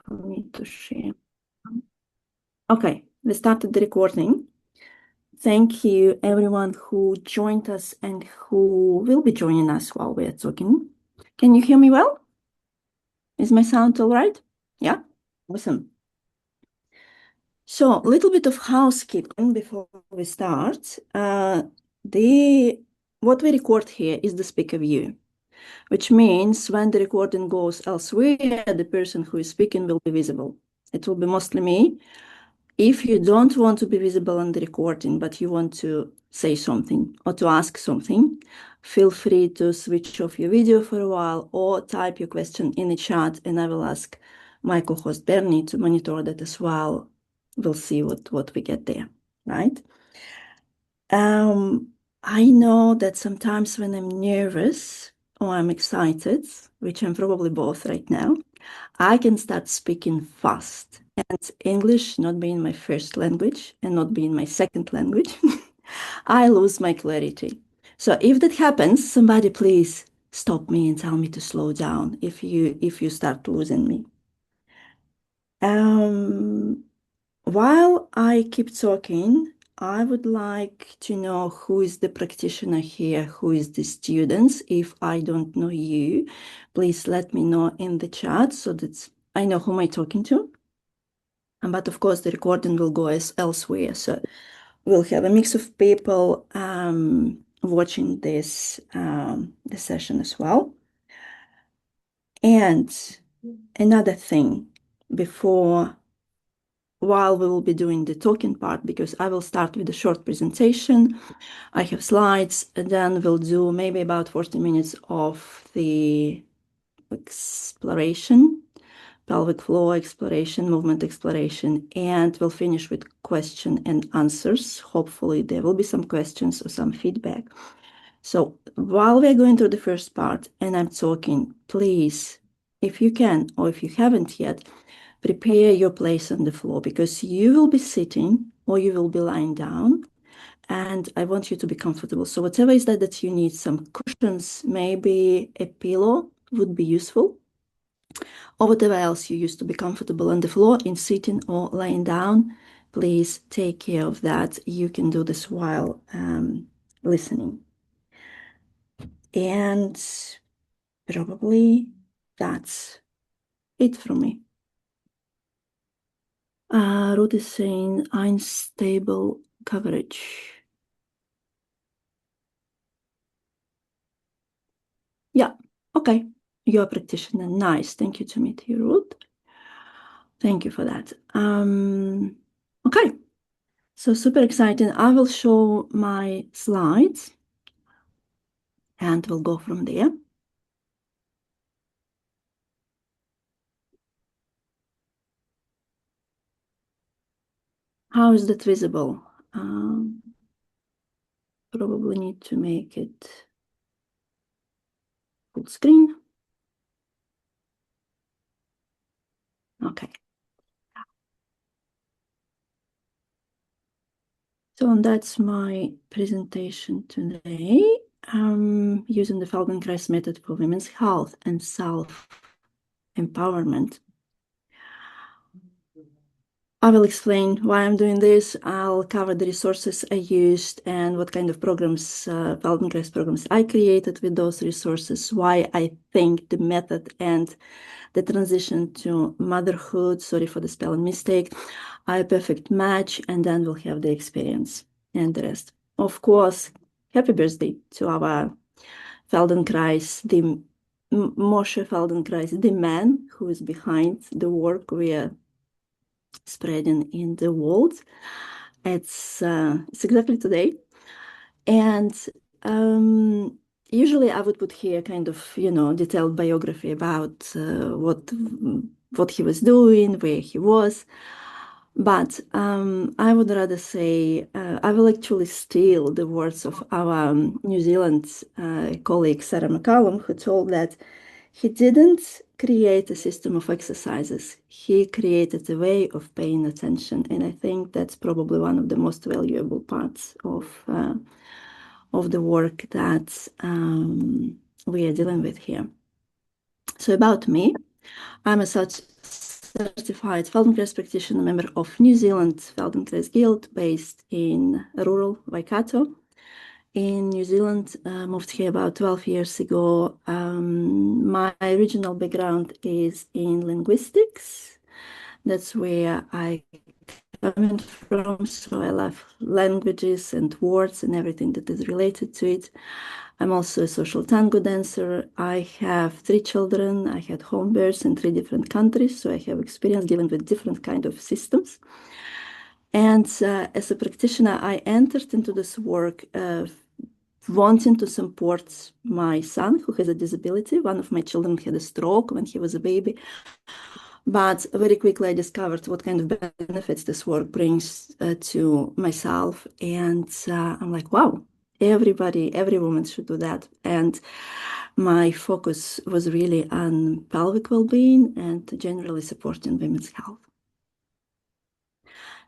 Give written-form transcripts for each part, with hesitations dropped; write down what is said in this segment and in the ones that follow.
for me to share. Okay, we started the recording. Thank you everyone who joined us and who will be joining us while we are talking. Can you hear me well? Is my sound all right? Yeah? Awesome. So a little bit of housekeeping before we start. What we record here is the speaker view, which means when the recording goes elsewhere, the person who is speaking will be visible. It will be mostly me. If you don't want to be visible on the recording, but you want to say something or to ask something, feel free to switch off your video for a while or type your question in the chat, and I will ask my co-host Bernie to monitor that as well. We'll see what we get there, right? I know that sometimes when I'm nervous or I'm excited, which I'm probably both right now, I can start speaking fast. And English not being my first language and not being my second language, I lose my clarity. So if that happens, somebody please stop me and tell me to slow down if you start losing me. While I keep talking, I would like to know who is the practitioner here, who is the students. If I don't know you, please let me know in the chat so that I know who I'm talking to. But of course, the recording will go elsewhere. So we'll have a mix of people watching this session as well. And another thing while we will be doing the talking part, because I will start with a short presentation. I have slides, and then we'll do maybe about 40 minutes of the exploration, pelvic floor exploration, movement exploration, and we'll finish with question and answers. Hopefully there will be some questions or some feedback. So while we're going through the first part and I'm talking, please, if you can, or if you haven't yet, prepare your place on the floor, because you will be sitting or you will be lying down, and I want you to be comfortable. So whatever is that you need, some cushions, maybe a pillow would be useful, or whatever else you use to be comfortable on the floor in sitting or lying down. Please take care of that. You can do this while listening. And probably that's it from me. Ruth is saying unstable coverage. Yeah, okay. You're a practitioner. Nice. Thank you to meet you, Ruth. Thank you for that. Okay. So super exciting. I will show my slides and we'll go from there. How is that visible? Probably need to make it full screen. Okay. So that's my presentation today. Using the Feldenkrais method for women's health and self-empowerment. I will explain why I'm doing this. I'll cover the resources I used and what kind of programs, Feldenkrais programs I created with those resources, why I think the method and the transition to motherhood, sorry for the spelling mistake, are a perfect match, and then we'll have the experience and the rest. Of course, happy birthday to our Feldenkrais, the Moshe Feldenkrais, the man who is behind the work we are spreading in the world. It's exactly today. And usually I would put here kind of, detailed biography about what he was doing, where he was. But I would rather say, I will actually steal the words of our New Zealand colleague, Sarah McCallum, who told that he didn't create a system of exercises. He created a way of paying attention. And I think that's probably one of the most valuable parts of the work that we are dealing with here. So about me, I'm a certified Feldenkrais practitioner, member of New Zealand Feldenkrais Guild, based in rural Waikato in New Zealand. Moved here about 12 years ago. My original background is in linguistics. That's where I come from. So I love languages and words and everything that is related to it. I'm also a social tango dancer. I have 3 children. I had home births in 3 different countries, so I have experience dealing with different kind of systems. And as a practitioner, I entered into this work wanting to support my son who has a disability. One of my children had a stroke when he was a baby. But very quickly I discovered what kind of benefits this work brings to myself. And I'm like, wow, every woman should do that. And my focus was really on pelvic well-being and generally supporting women's health.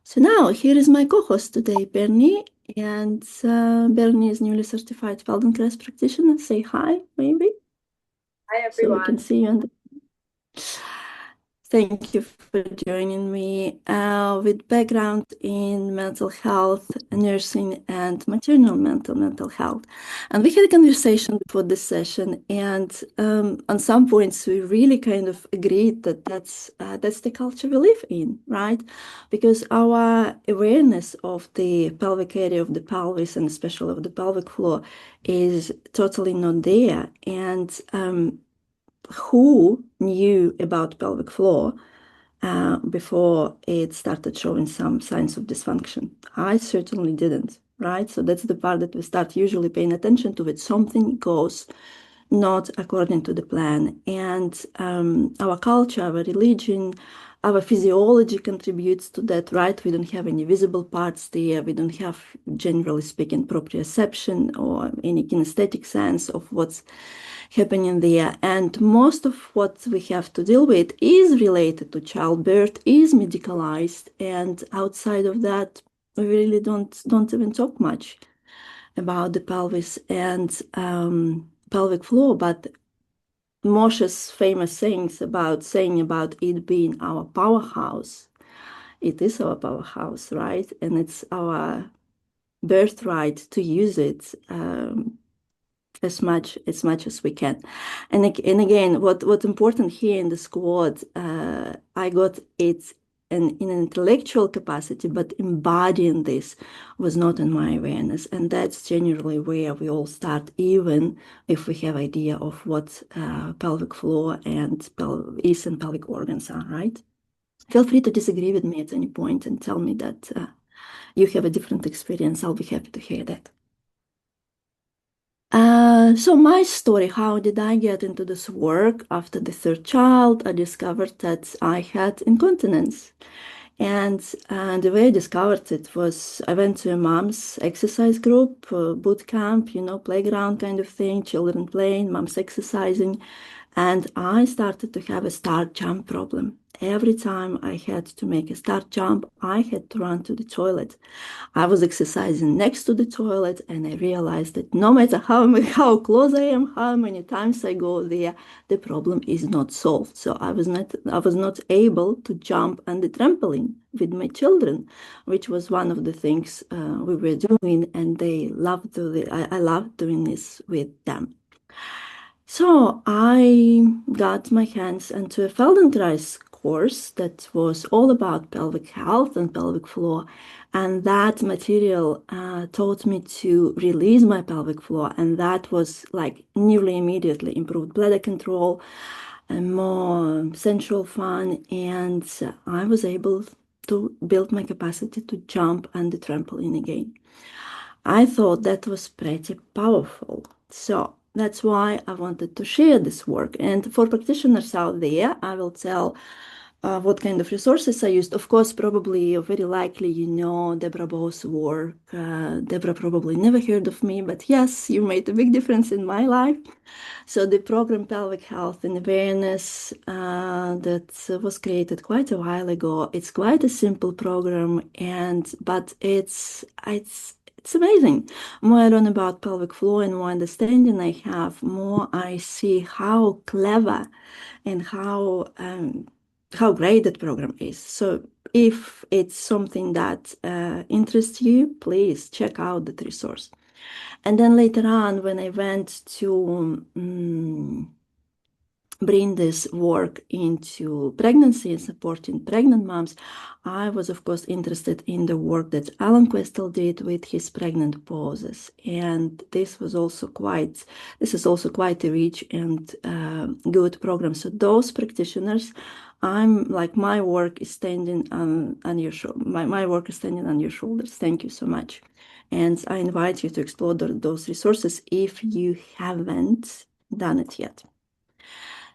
So now here is my co-host today, Bernie. And Bernie is newly certified Feldenkrais practitioner. Say hi, maybe. Hi, everyone. So we can see you on the... Thank you for joining me. With background in mental health, nursing, and maternal mental health. And we had a conversation before this session, and on some points we really kind of agreed that that's the culture we live in, right? Because our awareness of the pelvic area of the pelvis, and especially of the pelvic floor, is totally not there. And who knew about pelvic floor before it started showing some signs of dysfunction? I certainly didn't, right? So that's the part that we start usually paying attention to, when something goes not according to the plan. And our culture, our religion, our physiology contributes to that, right? We don't have any visible parts there. We don't have, generally speaking, proprioception or any kinesthetic sense of what's happening there. And most of what we have to deal with is related to childbirth, is medicalized. And outside of that, we really don't even talk much about the pelvis and pelvic floor. But Moshe's famous saying about it being our powerhouse. It is our powerhouse, right? And it's our birthright to use it as much as we can. And again, what's important here in the squad, I got it in an intellectual capacity, but embodying this was not in my awareness. And that's generally where we all start, even if we have idea of what pelvic floor and pelvic organs are, right? Feel free to disagree with me at any point and tell me that you have a different experience. I'll be happy to hear that. So my story, how did I get into this work? After the 3rd child, I discovered that I had incontinence. And the way I discovered it was I went to a mom's exercise group, boot camp, playground kind of thing, children playing, mom's exercising. And I started to have a start jump problem. Every time I had to make a start jump, I had to run to the toilet. I was exercising next to the toilet, and I realized that no matter how close I am, how many times I go there, the problem is not solved. So I was not able to jump on the trampoline with my children, which was one of the things we were doing, and they loved I loved doing this with them. So I got my hands into a Feldenkrais course that was all about pelvic health and pelvic floor. And that material taught me to release my pelvic floor. And that was like nearly immediately improved bladder control and more sensual fun. And I was able to build my capacity to jump on the trampoline again. I thought that was pretty powerful. So that's why I wanted to share this work. And for practitioners out there, I will tell what kind of resources I used. Of course, probably, very likely, Deborah Bow's work. Deborah probably never heard of me, but yes, you made a big difference in my life. So the program Pelvic Health and Awareness that was created quite a while ago. It's quite a simple program, but it's amazing. More I learn about pelvic floor and more understanding I have, more I see how clever and how how great that program is. So if it's something that interests you, please check out that resource. And then later on, when I went to bring this work into pregnancy and supporting pregnant moms, I was, of course, interested in the work that Alan Questel did with his pregnant pauses. And this is also quite a rich and good program. So those practitioners, I'm like, my work is standing on your my work is standing on your shoulders. Thank you so much. And I invite you to explore those resources if you haven't done it yet.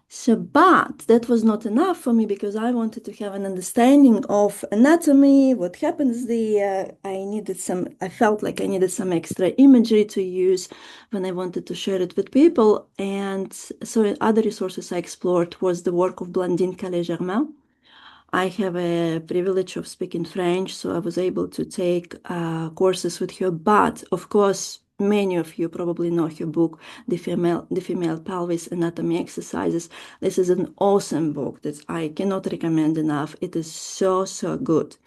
So, but that was not enough for me because I wanted to have an understanding of anatomy, what happens there. I felt like I needed some extra imagery to use when I wanted to share it with people. And so other resources I explored was the work of Blandine Calais-Germain. I have a privilege of speaking French, so I was able to take courses with her. But of course, many of you probably know her book, The Female Pelvis Anatomy Exercises. This is an awesome book that I cannot recommend enough. It is so, so good.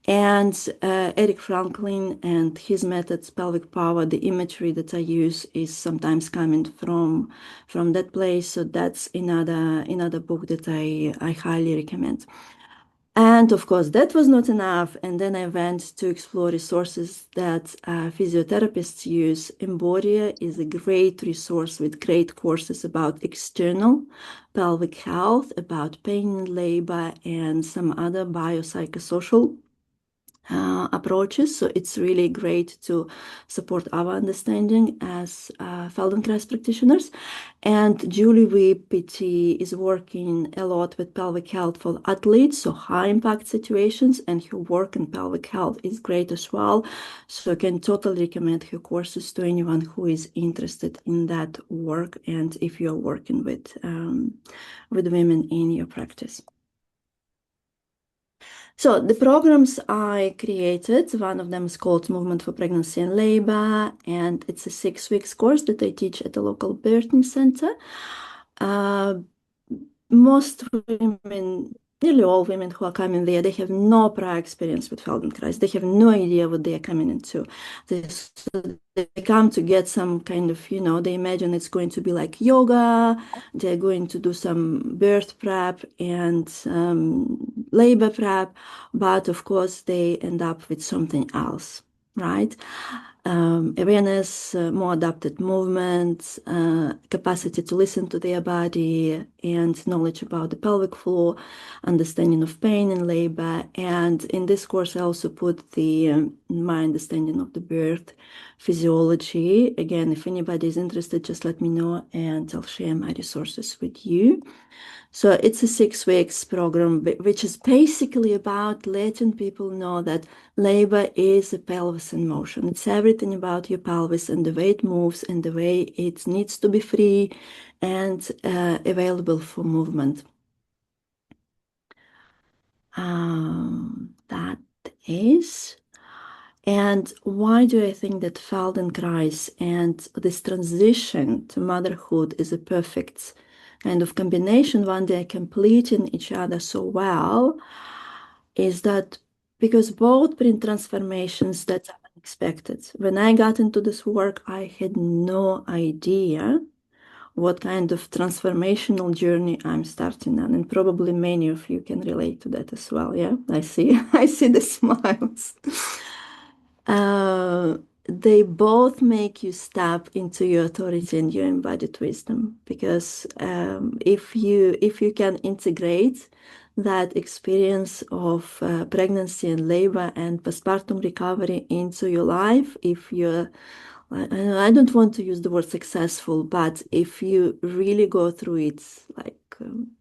And Eric Franklin and his methods, pelvic power, the imagery that I use is sometimes coming from that place. So that's another book that I highly recommend. And of course, that was not enough. And then I went to explore resources that physiotherapists use. Embodied is a great resource with great courses about external pelvic health, about pain and labor, and some other biopsychosocial approaches. So it's really great to support our understanding as Feldenkrais practitioners. And Julie Wee, PT, is working a lot with pelvic health for athletes, so high impact situations, and her work in pelvic health is great as well. So I can totally recommend her courses to anyone who is interested in that work and if you're working with women in your practice. So the programs I created, one of them is called Movement for Pregnancy and Labor, and it's a 6 weeks course that I teach at a local birthing center. Most women, nearly all women who are coming there, they have no prior experience with Feldenkrais. They have no idea what they are coming into. They come to get some kind of, they imagine it's going to be like yoga. They're going to do some birth prep and labor prep, but of course they end up with something else, right? Awareness, more adapted movement, capacity to listen to their body, and knowledge about the pelvic floor, understanding of pain in labor. And in this course, I also put my understanding of the birth physiology. Again, if anybody is interested, just let me know and I'll share my resources with you. So it's a 6 weeks program, which is basically about letting people know that labor is a pelvis in motion. It's everything about your pelvis and the way it moves and the way it needs to be free and available for movement. That is. And why do I think that Feldenkrais and this transition to motherhood is a perfect kind of combination, one they are completing each other so well, is that because both bring transformations that are unexpected. When I got into this work, I had no idea what kind of transformational journey I'm starting on. And probably many of you can relate to that as well. Yeah, I see, I see the smiles. They both make you step into your authority and your embodied wisdom, because if you can integrate that experience of pregnancy and labor and postpartum recovery into your life, if you're I don't want to use the word successful, but if you really go through it, like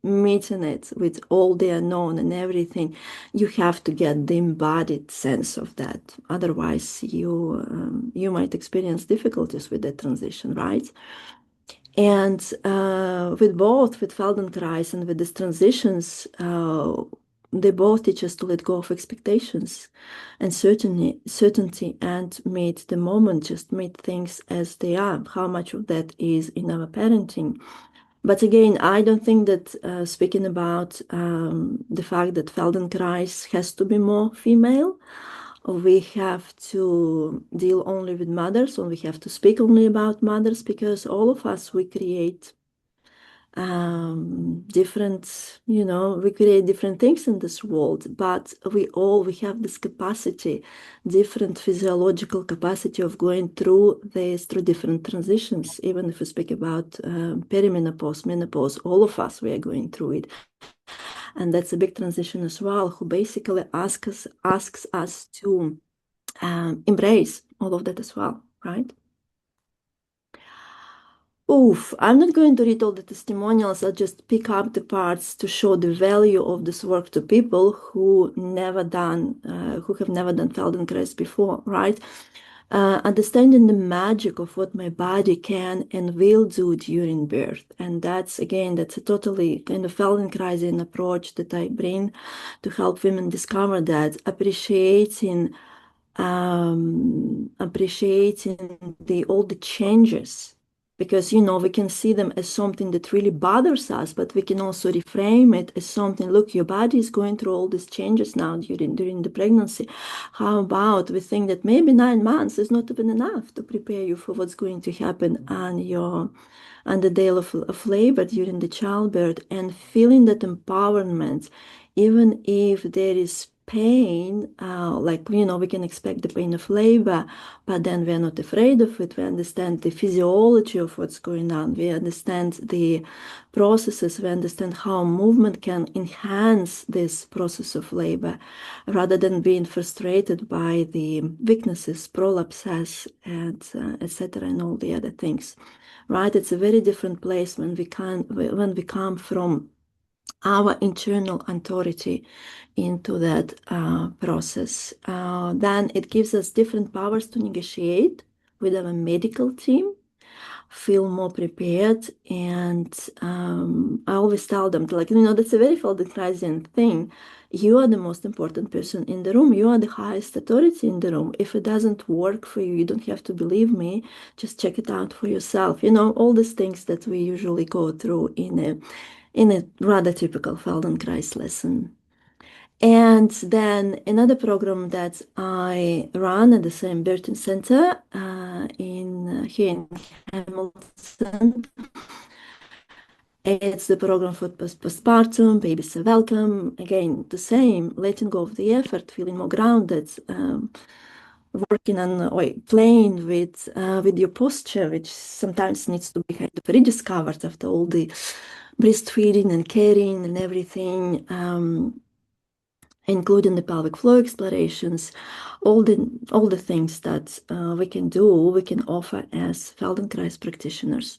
meeting it with all the unknown and everything, you have to get the embodied sense of that. Otherwise, you might experience difficulties with that transition, right? And with Feldenkrais and with these transitions, they both teach us to let go of expectations and certainty and meet the moment, just meet things as they are. How much of that is in our parenting? But again, I don't think that speaking about the fact that Feldenkrais has to be more female, we have to deal only with mothers, or we have to speak only about mothers, because all of us, we create different, we create different things in this world, but we have this capacity, different physiological capacity of going through different transitions. Even if we speak about perimenopause, menopause, all of us, we are going through it. And that's a big transition as well, who basically asks us to embrace all of that as well, right? Oof, I'm not going to read all the testimonials. I'll just pick up the parts to show the value of this work to people who have never done Feldenkrais before, right? Understanding the magic of what my body can and will do during birth. And that's a totally kind of Feldenkraisian approach that I bring to help women discover that, appreciating all the changes, because we can see them as something that really bothers us, but we can also reframe it as something, look, your body is going through all these changes now during the pregnancy. How about we think that maybe 9 months is not even enough to prepare you for what's going to happen on the day of labor, during the childbirth, and feeling that empowerment, even if there is pain, we can expect the pain of labor, but then we're not afraid of it. We understand the physiology of what's going on. We understand the processes. We understand how movement can enhance this process of labor, rather than being frustrated by the weaknesses, prolapses, and etc., and all the other things. Right? It's a very different place when we come from our internal authority into that process. Then it gives us different powers to negotiate with our medical team, feel more prepared. And I always tell them, that's a very Feldenkraisian thing. You are the most important person in the room. You are the highest authority in the room. If it doesn't work for you, you don't have to believe me. Just check it out for yourself. All these things that we usually go through in a rather typical Feldenkrais lesson. And then another program that I run at the same birthing center here in Hamilton. It's the program for postpartum, babies are welcome. Again, the same, letting go of the effort, feeling more grounded, working on playing with your posture, which sometimes needs to be kind of rediscovered after all the breastfeeding and carrying and everything, including the pelvic floor explorations, all the things that we can offer as Feldenkrais practitioners.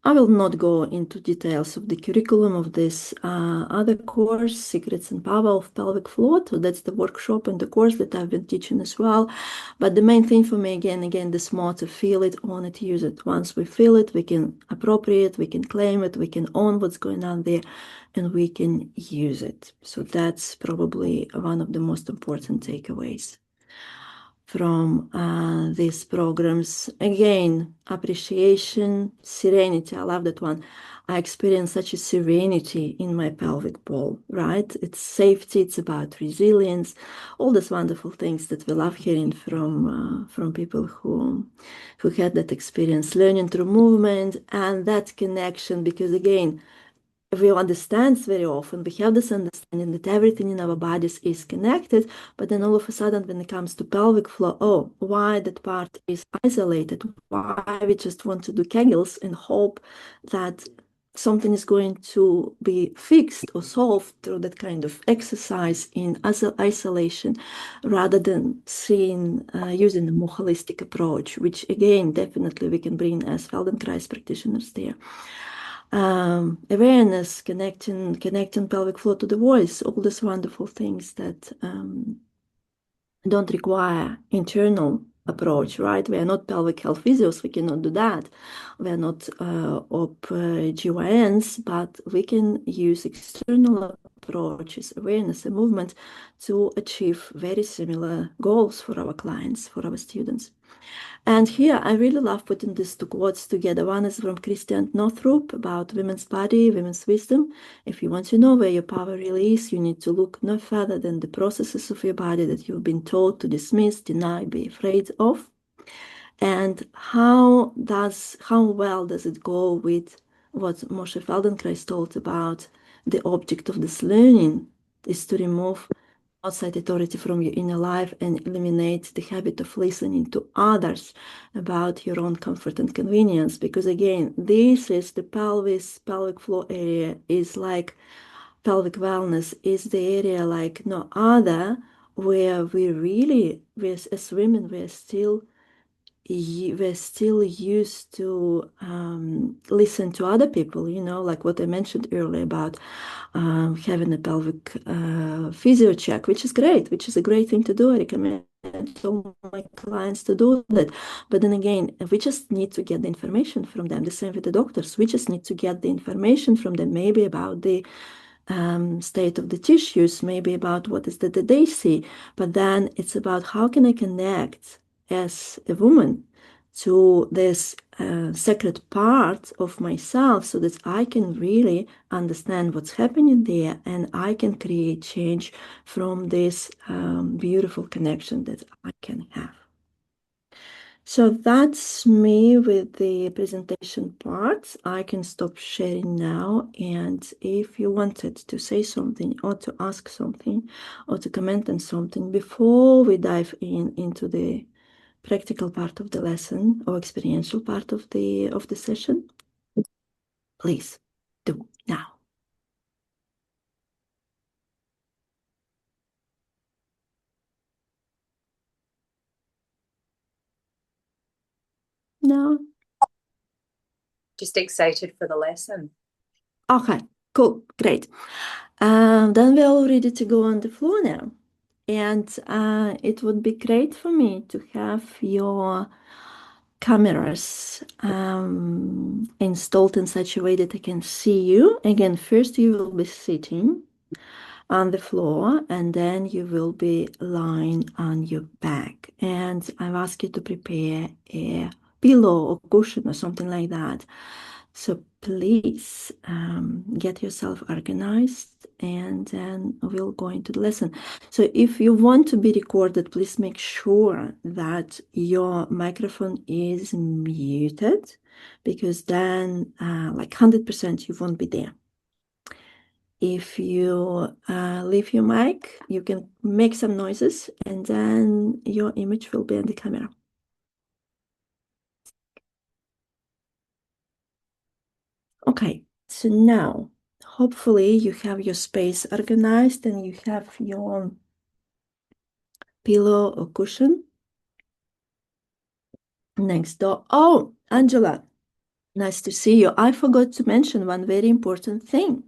I will not go into details of the curriculum of this other course, Secrets and Power of Pelvic Floor. So that's the workshop and the course that I've been teaching as well. But the main thing for me, again, this more to feel it, own it, use it. Once we feel it, we can appropriate, we can claim it, we can own what's going on there, and we can use it. So that's probably one of the most important takeaways from these programs. Again, appreciation, serenity. I love that one. I experience such a serenity in my pelvic ball, right? It's safety, it's about resilience, all these wonderful things that we love hearing from people who had that experience, learning through movement and that connection, because again, we understand very often, we have this understanding that everything in our bodies is connected, but then all of a sudden when it comes to pelvic floor, why that part is isolated, why we just want to do Kegels and hope that something is going to be fixed or solved through that kind of exercise in isolation, rather than using a more holistic approach, which again, definitely we can bring as Feldenkrais practitioners there. Awareness, connecting pelvic floor to the voice, all these wonderful things that don't require internal approach, right? We are not pelvic health physios, we cannot do that. We are not GYNs, but we can use external approaches, awareness and movement, to achieve very similar goals for our clients, for our students. And here I really love putting these two quotes together. One is from Christian Northrup about women's body, women's wisdom. If you want to know where your power really is, you need to look no further than the processes of your body that you've been taught to dismiss, deny, be afraid of. And how well does it go with what Moshe Feldenkrais told about the object of this learning is to remove outside authority from your inner life and eliminate the habit of listening to others about your own comfort and convenience. Because again, this is the pelvic floor area is like pelvic wellness is the area like no other where as women, we're still used to listen to other people, like what I mentioned earlier about having a pelvic physio check, which is great, which is a great thing to do. I recommend all my clients to do that. But then again, we just need to get the information from them. The same with the doctors. We just need to get the information from them, maybe about the state of the tissues, maybe about what is that they see. But then it's about how can I connect as a woman to this sacred part of myself so that I can really understand what's happening there and I can create change from this beautiful connection that I can have. So that's me with the presentation part. I can stop sharing now. And if you wanted to say something or to ask something or to comment on something before we dive into the practical part of the lesson or experiential part of the session, please do now. No? Just excited for the lesson. Okay, cool, great. Then we're all ready to go on the floor now. And it would be great for me to have your cameras installed in such a way that I can see you. Again, first you will be sitting on the floor and then you will be lying on your back. And I've asked you to prepare a pillow or cushion or something like that. So please get yourself organized and then we'll go into the lesson. So if you want to be recorded, please make sure that your microphone is muted because then like 100% you won't be there. If you leave your mic, you can make some noises and then your image will be on the camera. Okay, so now hopefully you have your space organized and you have your pillow or cushion next door. Oh, Angela, nice to see you. I forgot to mention one very important thing.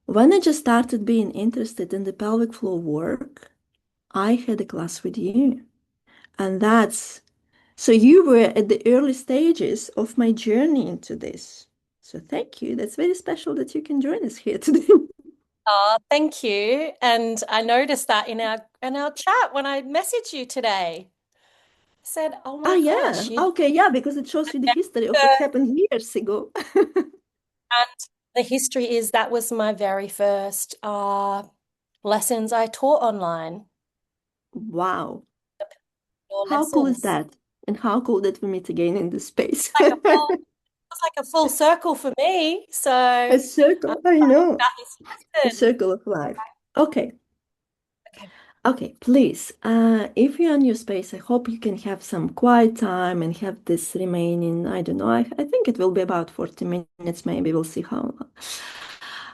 When I just started being interested in the pelvic floor work, I had a class with you. And so you were at the early stages of my journey into this. So thank you. That's very special that you can join us here today. Oh, thank you. And I noticed that in our chat when I messaged you today. I said, oh my Yeah. gosh, Okay, yeah, because it shows you the history of what happened years ago. and the history is that was my very first lessons I taught online. Wow. Your How cool is lessons. that? And how cool that we meet again in this space. It's like a full circle for me. So A circle, I know. about this A lesson. circle of life. Okay. Okay. Okay, please, if you're in your space, I hope you can have some quiet time and have this remaining, I don't know, I think it will be about 40 minutes, maybe we'll see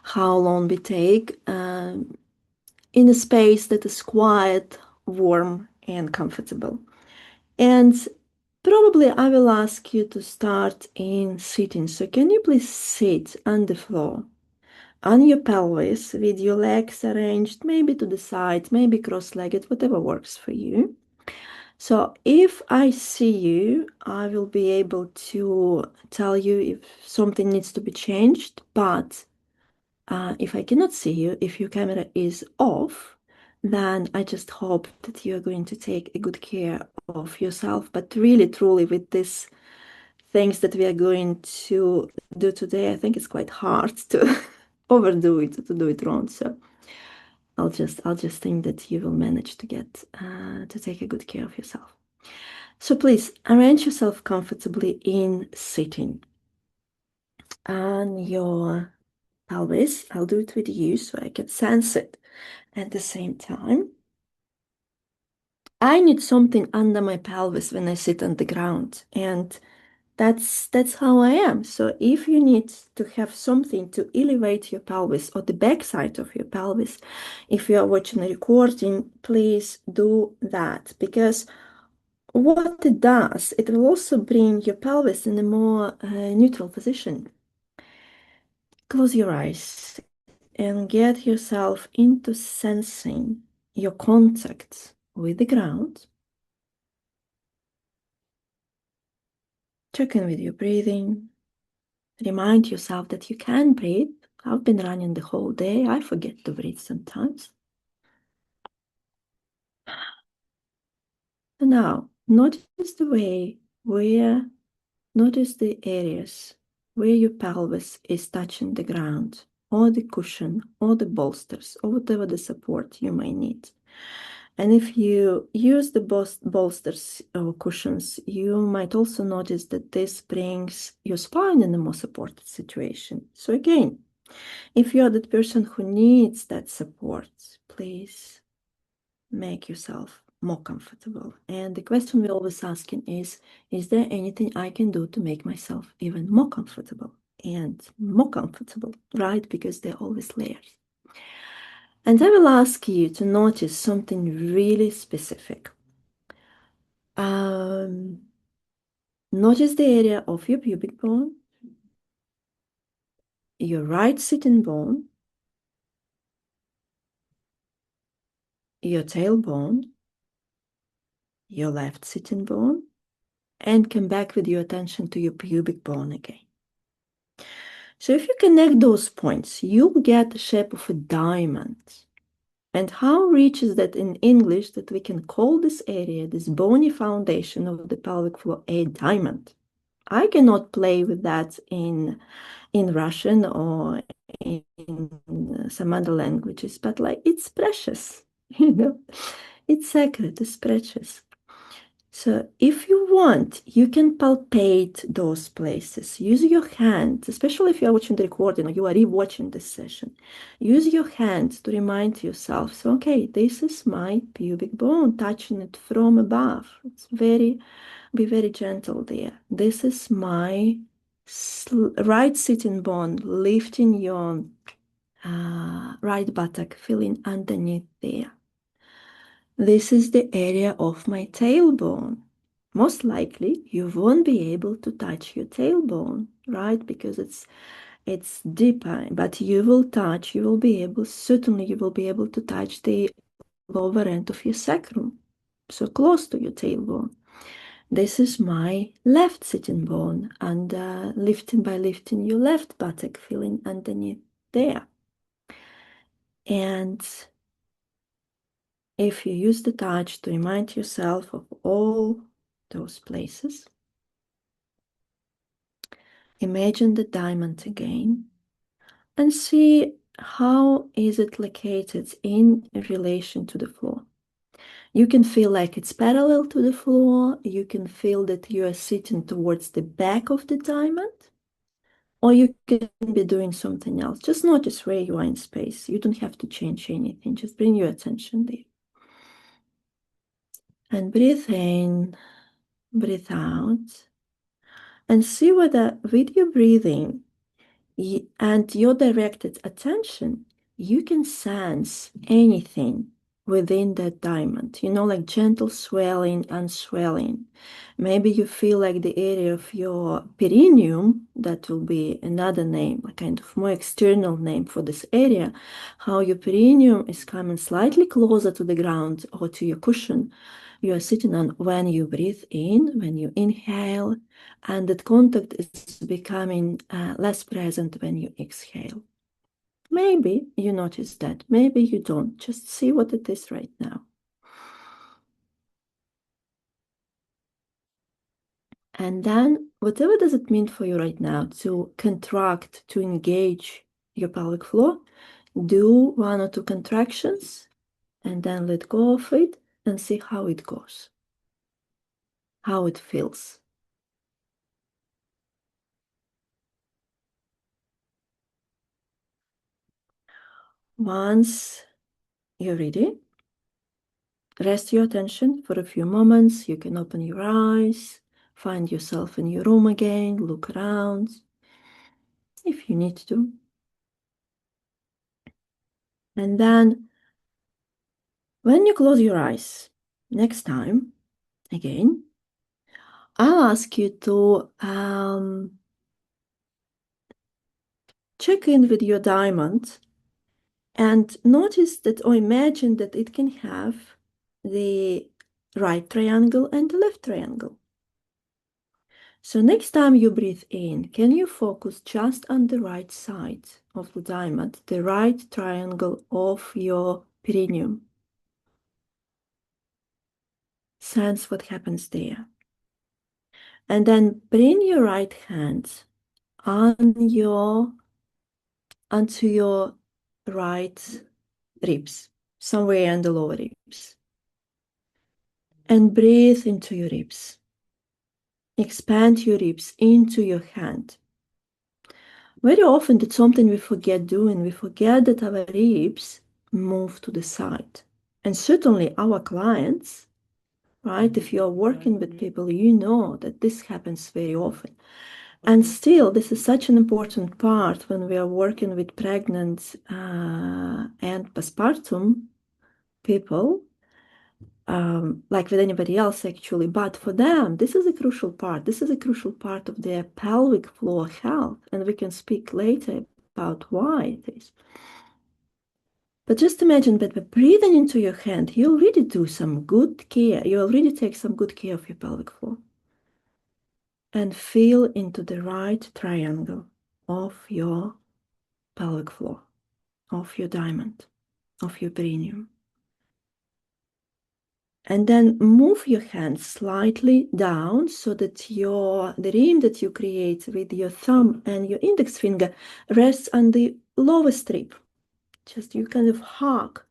how long we take, in a space that is quiet, warm, and comfortable. And probably I will ask you to start in sitting. So can you please sit on the floor? On your pelvis with your legs arranged maybe to the side, maybe cross-legged, whatever works for you. So if I see you, I will be able to tell you if something needs to be changed, but If I cannot see you, if your camera is off, then I just hope that you are going to take a good care of yourself. But really, truly, with these things that we are going to do today, I think it's quite hard to overdo it, to do it wrong. So I'll just think that you will manage to get to take a good care of yourself. So please arrange yourself comfortably in sitting on your pelvis. I'll do it with you so I can sense it at the same time. I need something under my pelvis when I sit on the ground, and that's how I am. So if you need to have something to elevate your pelvis or the backside of your pelvis, if you are watching a recording, please do that, because what it does, it will also bring your pelvis in a more neutral position. Close your eyes and get yourself into sensing your contact with the ground. Check in with your breathing. Remind yourself that you can breathe. I've been running the whole day. I forget to breathe sometimes. So now, notice the areas where your pelvis is touching the ground, or the cushion, or the bolsters, or whatever the support you may need. And if you use the bolsters or cushions, you might also notice that this brings your spine in a more supported situation. So again, if you're that person who needs that support, please make yourself more comfortable. And the question we're always asking is there anything I can do to make myself even more comfortable? And more comfortable, right? Because they're always layers. And I will ask you to notice something really specific. Notice the area of your pubic bone, your right sitting bone, your tailbone, your left sitting bone, and come back with your attention to your pubic bone again. So if you connect those points, you'll get the shape of a diamond. And how rich is that in English that we can call this area, this bony foundation of the pelvic floor, a diamond? I cannot play with that in Russian or in some other languages, but like it's precious, it's sacred, it's precious. So if you want, you can palpate those places. Use your hand, especially if you are watching the recording or you are re-watching this session. Use your hand to remind yourself, so, okay, this is my pubic bone, touching it from above. Be very gentle there. This is my right sitting bone, lifting your right buttock, feeling underneath there. This is the area of my tailbone. Most likely, you won't be able to touch your tailbone, right? Because it's deeper, but you will be able to touch the lower end of your sacrum, so close to your tailbone. This is my left sitting bone, and lifting your left buttock, feeling underneath there. And if you use the touch to remind yourself of all those places, imagine the diamond again and see how is it located in relation to the floor. You can feel like it's parallel to the floor. You can feel that you are sitting towards the back of the diamond, or you can be doing something else. Just notice where you are in space. You don't have to change anything. Just bring your attention there. And breathe in, breathe out, and see whether with your breathing and your directed attention, you can sense anything within that diamond, like gentle swelling and swelling. Maybe you feel like the area of your perineum, that will be another name, a kind of more external name for this area, how your perineum is coming slightly closer to the ground or to your cushion you are sitting on when you breathe in, when you inhale, and that contact is becoming less present when you exhale. Maybe you notice that, maybe you don't. Just see what it is right now. And then whatever does it mean for you right now to contract, to engage your pelvic floor, do 1 or 2 contractions and then let go of it and see how it goes, how it feels. Once you're ready, rest your attention for a few moments. You can open your eyes, find yourself in your room again, look around if you need to. And then when you close your eyes, next time, again, I'll ask you to check in with your diamond and notice that or imagine that it can have the right triangle and the left triangle. So next time you breathe in, can you focus just on the right side of the diamond, the right triangle of your perineum? Sense what happens there. And then bring your right hand onto your right ribs, somewhere in the lower ribs. And breathe into your ribs. Expand your ribs into your hand. Very often it's something we forget doing. We forget that our ribs move to the side. And certainly our clients, right? If you're working with people, you know that this happens very often. And still, this is such an important part when we are working with pregnant and postpartum people, like with anybody else actually, but for them, this is a crucial part. This is a crucial part of their pelvic floor health, and we can speak later about why it is. But just imagine that by breathing into your hand, you already do some good care. You already take some good care of your pelvic floor. And feel into the right triangle of your pelvic floor, of your diamond, of your perineum. And then move your hand slightly down so that the rim that you create with your thumb and your index finger rests on the lowest rib. Just you kind of hug.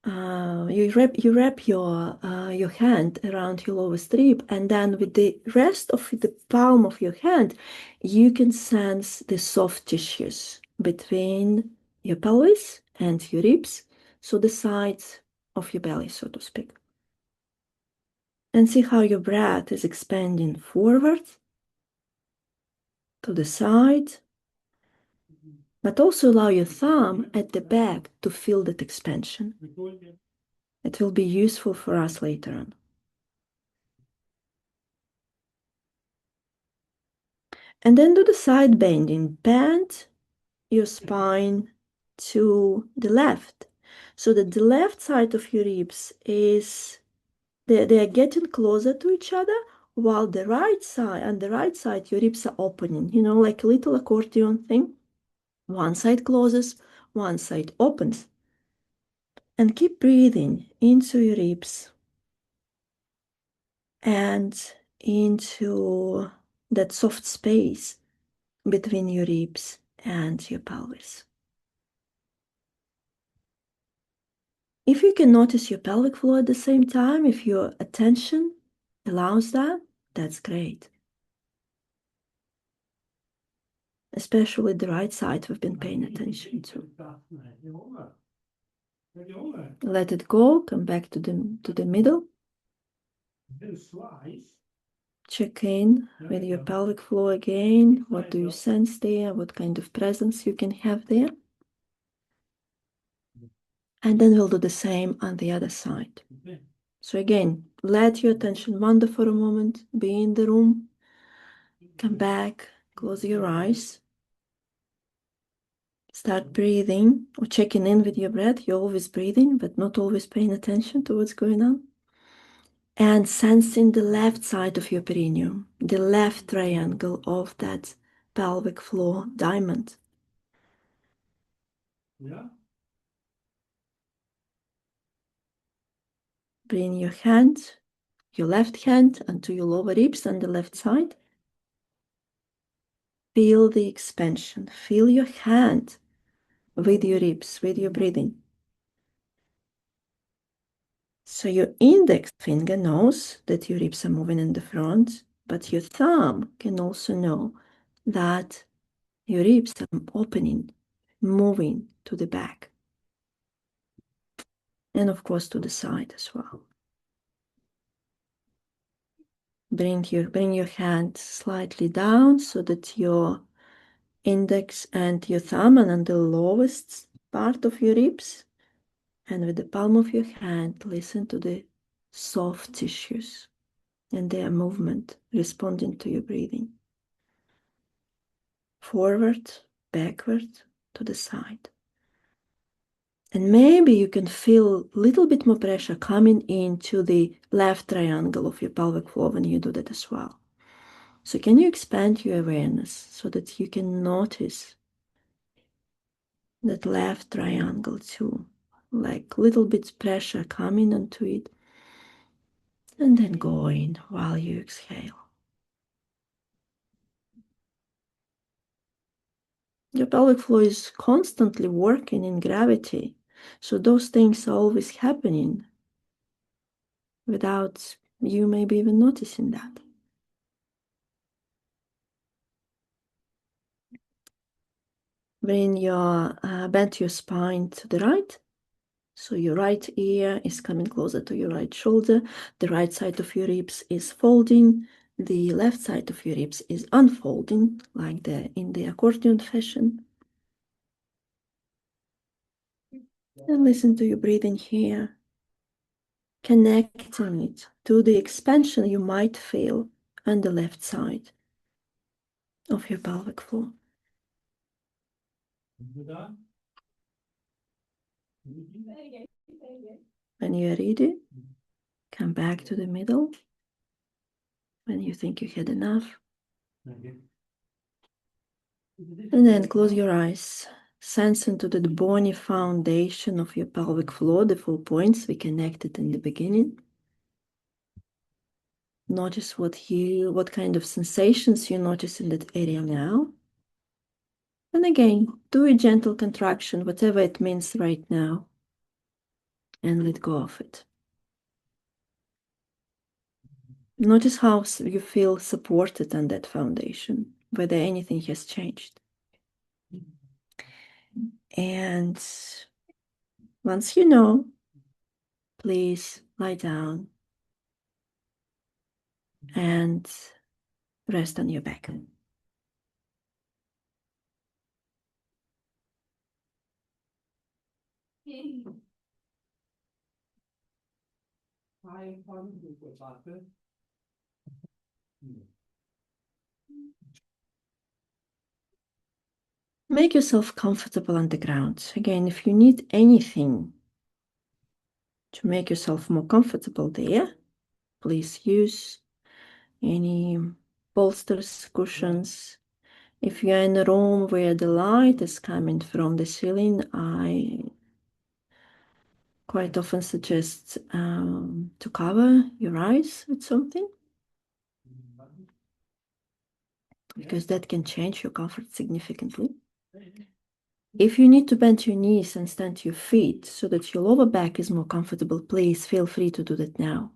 You wrap your hand around your lowest rib, and then with the rest of the palm of your hand, you can sense the soft tissues between your pelvis and your ribs, so the sides of your belly, so to speak. And see how your breath is expanding forward to the side, but also allow your thumb at the back to feel that expansion. It will be useful for us later on. And then do the side bending. Bend your spine to the left so that the left side of your ribs is, they are getting closer to each other, while the right side, on the right side, your ribs are opening, like a little accordion thing. One side closes, one side opens. And keep breathing into your ribs and into that soft space between your ribs and your pelvis. If you can notice your pelvic floor at the same time, if your attention allows that, that's great. Especially the right side we've been paying attention to. Let it go, come back to the middle. Check in with your pelvic floor again. What do you sense there? What kind of presence you can have there? And then we'll do the same on the other side. So again, let your attention wander for a moment, be in the room, come back, close your eyes, start breathing or checking in with your breath. You're always breathing, but not always paying attention to what's going on. And sensing the left side of your perineum, the left triangle of that pelvic floor diamond. Bring your hand, your left hand, onto your lower ribs on the left side. Feel the expansion. Feel your hand with your ribs, with your breathing. So your index finger knows that your ribs are moving in the front, but your thumb can also know that your ribs are opening, moving to the back. And of course to the side as well. Bring your hand slightly down so that your index and your thumb are on the lowest part of your ribs. And with the palm of your hand, listen to the soft tissues and their movement responding to your breathing. Forward, backward, to the side. And maybe you can feel a little bit more pressure coming into the left triangle of your pelvic floor when you do that as well. So can you expand your awareness so that you can notice that left triangle too? Like little bit pressure coming onto it and then going while you exhale. Your pelvic floor is constantly working in gravity. So those things are always happening without you maybe even noticing that. Bring bend your spine to the right. So your right ear is coming closer to your right shoulder. The right side of your ribs is folding. The left side of your ribs is unfolding, like in the accordion fashion. And listen to your breathing here. Connecting it to the expansion you might feel on the left side of your pelvic floor. When you're ready, come back to the middle. When you think you had enough. And then close your eyes. Sense into the bony foundation of your pelvic floor, the 4 points we connected in the beginning. Notice what kind of sensations you notice in that area now. And again, do a gentle contraction, whatever it means right now. And let go of it. Notice how you feel supported on that foundation, whether anything has changed. And once you know, please lie down and rest on your back. Make yourself comfortable on the ground. Again, if you need anything to make yourself more comfortable there, please use any bolsters, cushions. If you're in a room where the light is coming from the ceiling, I quite often suggest to cover your eyes with something, because that can change your comfort significantly. If you need to bend your knees and stand your feet so that your lower back is more comfortable, please feel free to do that now.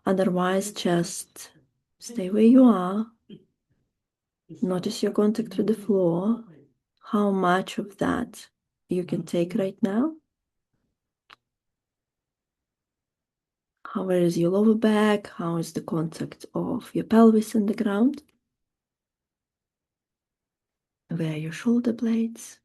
Otherwise, just stay where you are. Notice your contact with the floor, how much of that you can take right now. How is your lower back? How is the contact of your pelvis and the ground? Where are your shoulder blades?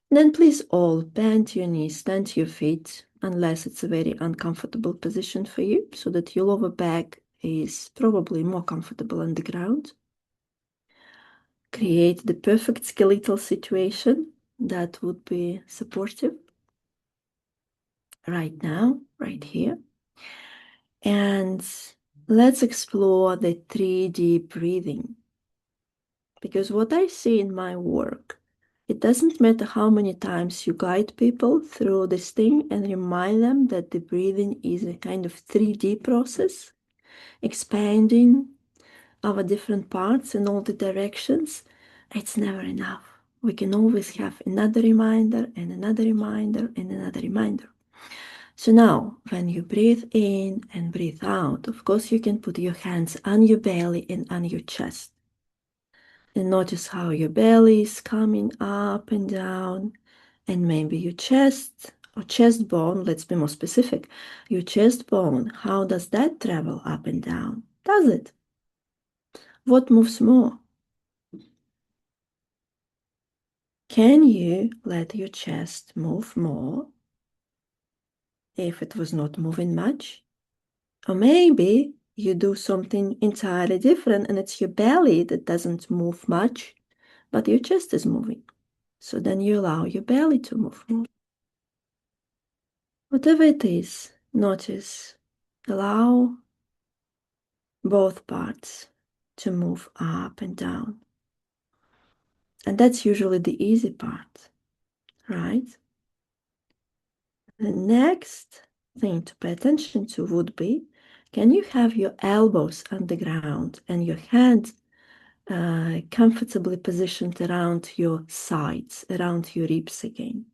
Then please all bend your knees, stand your feet, unless it's a very uncomfortable position for you, so that your lower back is probably more comfortable on the ground. Create the perfect skeletal situation that would be supportive right now, right here. And let's explore the 3D breathing. Because what I see in my work, it doesn't matter how many times you guide people through this thing and remind them that the breathing is a kind of 3D process, expanding our different parts in all the directions. It's never enough. We can always have another reminder and another reminder and another reminder. So now, when you breathe in and breathe out, of course, you can put your hands on your belly and on your chest. And notice how your belly is coming up and down, and maybe your chest or chest bone, let's be more specific, your chest bone, how does that travel up and down? Does it? What moves more? Can you let your chest move more if it was not moving much? Or maybe you do something entirely different and it's your belly that doesn't move much, but your chest is moving. So then you allow your belly to move more. Whatever it is, notice, allow both parts to move up and down. And that's usually the easy part, right? The next thing to pay attention to would be, can you have your elbows on the ground and your hands comfortably positioned around your sides, around your ribs again?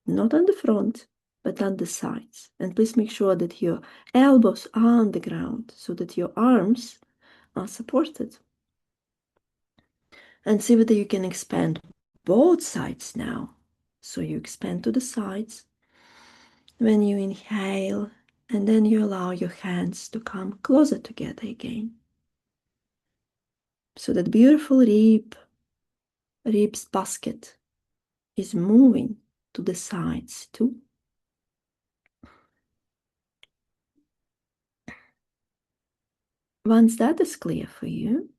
Not on the front, but on the sides. And please make sure that your elbows are on the ground so that your arms are supported. And see whether you can expand both sides now. So you expand to the sides when you inhale, and then you allow your hands to come closer together again. So that beautiful ribs basket is moving to the sides too. Once that is clear for you,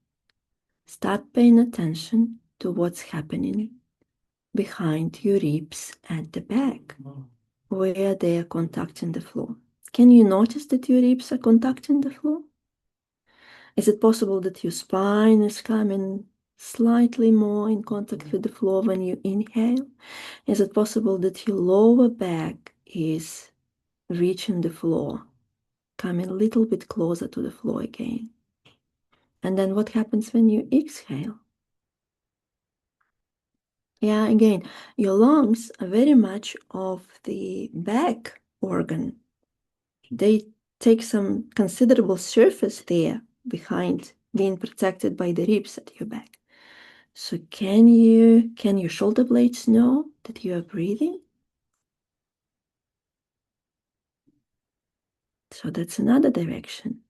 start paying attention to what's happening behind your ribs at the back, where they are contacting the floor. Can you notice that your ribs are contacting the floor? Is it possible that your spine is coming slightly more in contact with the floor when you inhale? Is it possible that your lower back is reaching the floor, coming a little bit closer to the floor again? And then what happens when you exhale? Yeah, again, your lungs are very much of the back organ. They take some considerable surface there behind being protected by the ribs at your back. So can your shoulder blades know that you are breathing? So that's another direction.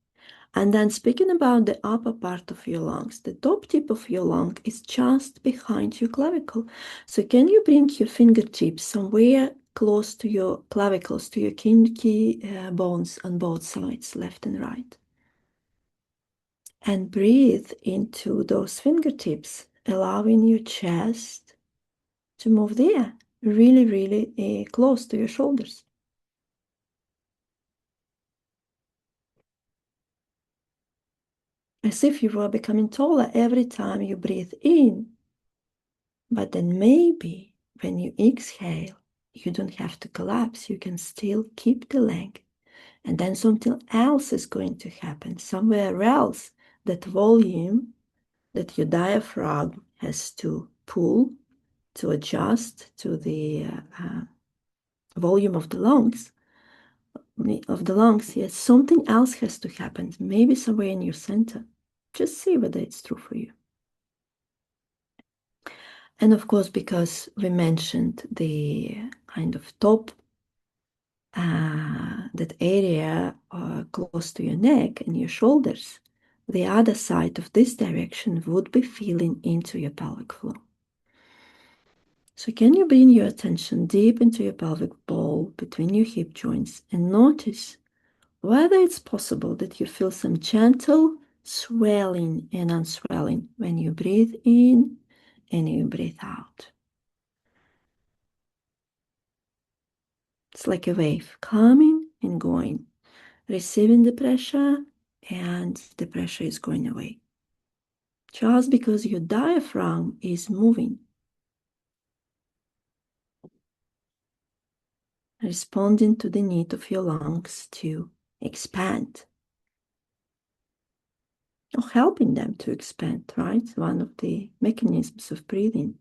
And then speaking about the upper part of your lungs, the top tip of your lung is just behind your clavicle. So can you bring your fingertips somewhere close to your clavicles, to your kidney bones on both sides, left and right? And breathe into those fingertips, allowing your chest to move there, really, really close to your shoulders. As if you were becoming taller every time you breathe in. But then maybe when you exhale, you don't have to collapse. You can still keep the length. And then something else is going to happen. Somewhere else, that volume that your diaphragm has to pull to adjust to the volume of the lungs, yes, something else has to happen, maybe somewhere in your center. Just see whether it's true for you. And of course, because we mentioned the kind of top, that area close to your neck and your shoulders, the other side of this direction would be feeling into your pelvic floor. So can you bring your attention deep into your pelvic bowl between your hip joints and notice whether it's possible that you feel some gentle swelling and unswelling when you breathe in and you breathe out. It's like a wave coming and going, receiving the pressure and the pressure is going away. Just because your diaphragm is moving, responding to the need of your lungs to expand, or helping them to expand, right? One of the mechanisms of breathing,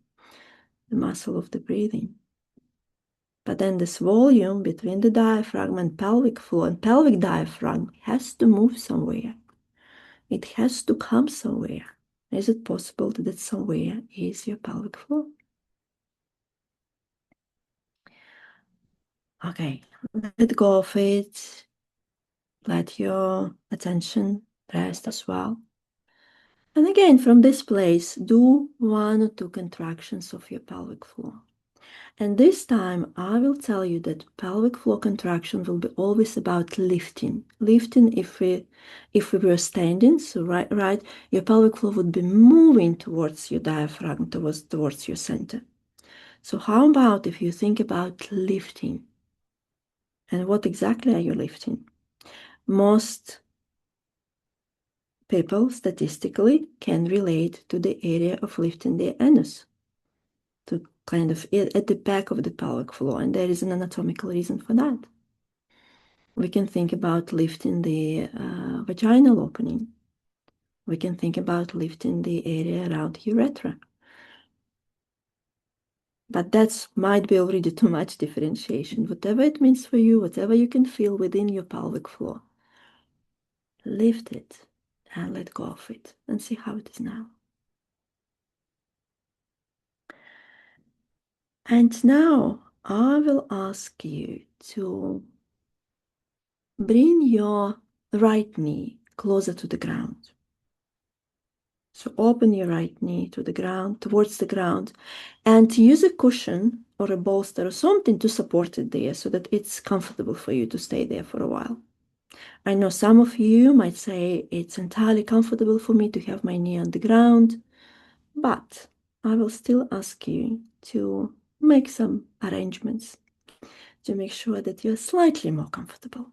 the muscle of the breathing. But then this volume between the diaphragm and pelvic floor and pelvic diaphragm has to move somewhere. It has to come somewhere. Is it possible that somewhere is your pelvic floor? Okay, let go of it. Let your attention rest as well. And again, from this place, do 1 or 2 contractions of your pelvic floor. And this time, I will tell you that pelvic floor contraction will be always about lifting. Lifting if we were standing, so right, your pelvic floor would be moving towards your diaphragm, towards your center. So how about if you think about lifting? And what exactly are you lifting? Most people statistically can relate to the area of lifting the anus, to kind of at the back of the pelvic floor, and there is an anatomical reason for that. We can think about lifting the vaginal opening. We can think about lifting the area around urethra. But that might be already too much differentiation. Whatever it means for you, whatever you can feel within your pelvic floor, lift it and let go of it and see how it is now. And now I will ask you to bring your right knee closer to the ground. So open your right knee to the ground, towards the ground, and use a cushion or a bolster or something to support it there so that it's comfortable for you to stay there for a while. I know some of you might say it's entirely comfortable for me to have my knee on the ground, but I will still ask you to make some arrangements to make sure that you're slightly more comfortable,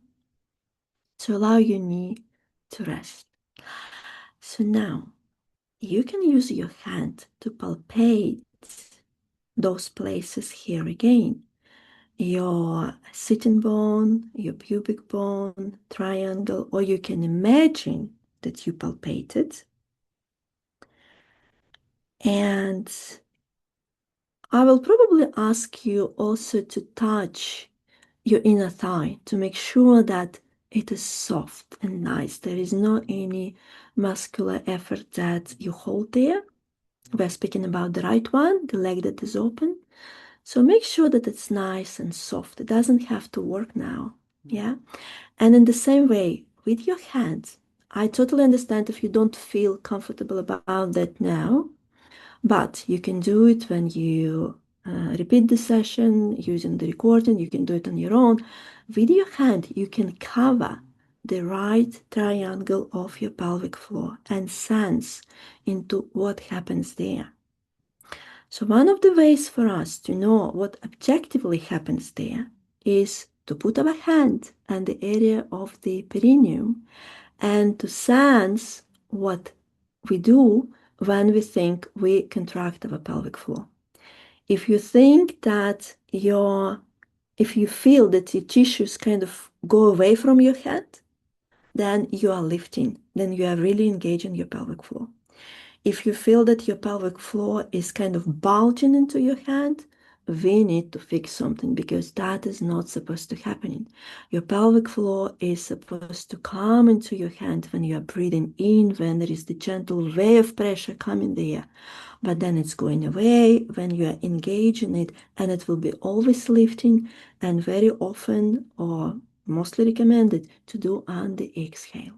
to allow your knee to rest. So now you can use your hand to palpate those places here again. Your sitting bone, your pubic bone, triangle, or you can imagine that you palpate it. And I will probably ask you also to touch your inner thigh to make sure that it is soft and nice. There is not any muscular effort that you hold there. We're speaking about the right one, the leg that is open. So make sure that it's nice and soft. It doesn't have to work now. Yeah. And in the same way, with your hands, I totally understand if you don't feel comfortable about that now, but you can do it when you repeat the session using the recording. You can do it on your own. With your hand, you can cover the right triangle of your pelvic floor and sense into what happens there. So one of the ways for us to know what objectively happens there is to put our hand on the area of the perineum and to sense what we do when we think we contract our pelvic floor. If you think that if you feel that your tissues kind of go away from your head, then you are lifting, then you are really engaging your pelvic floor. If you feel that your pelvic floor is kind of bulging into your hand, we need to fix something because that is not supposed to happen. Your pelvic floor is supposed to come into your hand when you are breathing in, when there is the gentle wave of pressure coming there. But then it's going away when you are engaging it, and it will be always lifting and very often or mostly recommended to do on the exhale.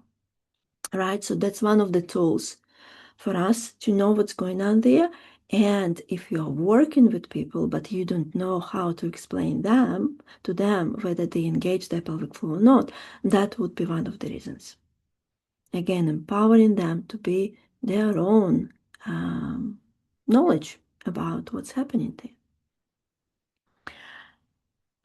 Right? So that's one of the tools for us to know what's going on there. And if you're working with people, but you don't know how to explain to them whether they engage their pelvic floor or not, that would be one of the reasons. Again, empowering them to be their own knowledge about what's happening there.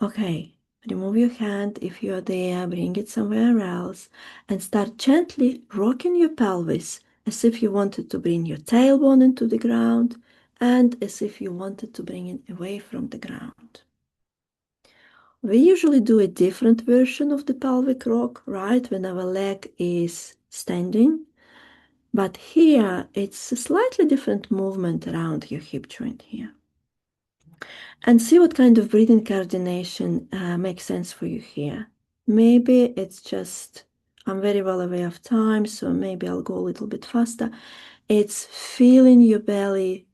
Okay, Remove your hand if you're there, bring it somewhere else, and start gently rocking your pelvis as if you wanted to bring your tailbone into the ground and as if you wanted to bring it away from the ground. We usually do a different version of the pelvic rock, right, when our leg is standing. But here, it's a slightly different movement around your hip joint here. And see what kind of breathing coordination makes sense for you here. Maybe it's just, I'm very well aware of time, so maybe I'll go a little bit faster. It's feeling your belly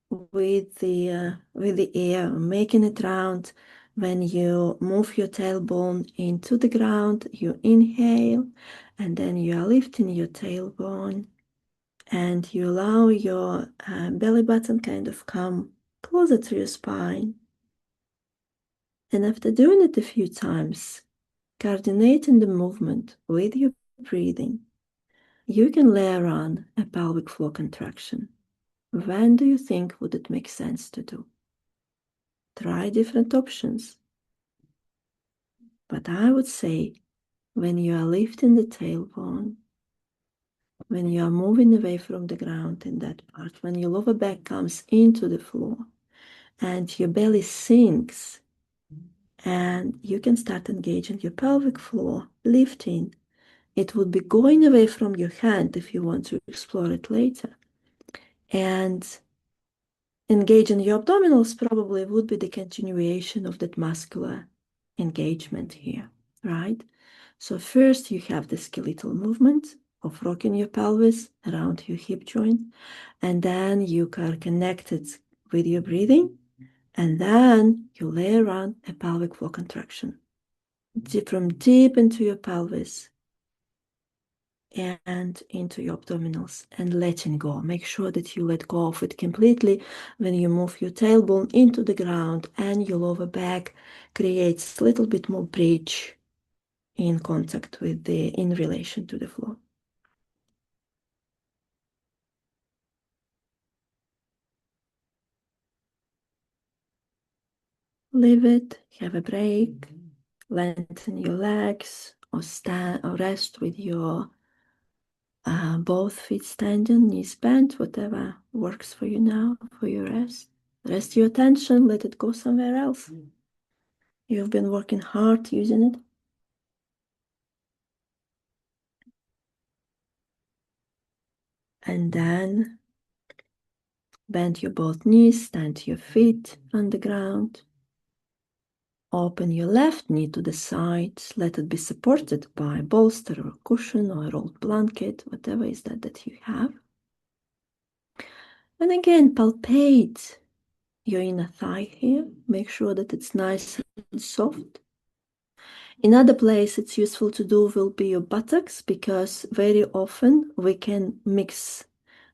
with the air, making it round. When you move your tailbone into the ground, you inhale, and then you are lifting your tailbone, and you allow your belly button kind of come closer to your spine. And after doing it a few times, coordinating the movement with your breathing, you can layer on a pelvic floor contraction. When do you think would it make sense to do? Try different options. But I would say when you are lifting the tailbone, when you are moving away from the ground in that part, when your lower back comes into the floor and your belly sinks, and you can start engaging your pelvic floor, lifting. It would be going away from your hand if you want to explore it later. And engaging your abdominals probably would be the continuation of that muscular engagement here, right? So first you have the skeletal movement of rocking your pelvis around your hip joint, and then you are connected with your breathing, and then you layer on a pelvic floor contraction from deep into your pelvis and into your abdominals, and letting go. Make sure that you let go of it completely when you move your tailbone into the ground and your lower back creates a little bit more bridge in contact with in relation to the floor. Leave it, have a break, lengthen your legs, or stand or rest with your both feet standing, knees bent, whatever works for you now for your rest. Rest your attention, let it go somewhere else. You've been working hard using it. And then bend your both knees, stand your feet on the ground. Open your left knee to the side, let it be supported by a bolster or a cushion or a rolled blanket, whatever is that you have. And again, palpate your inner thigh here. Make sure that it's nice and soft. Another place it's useful to do will be your buttocks, because very often we can mix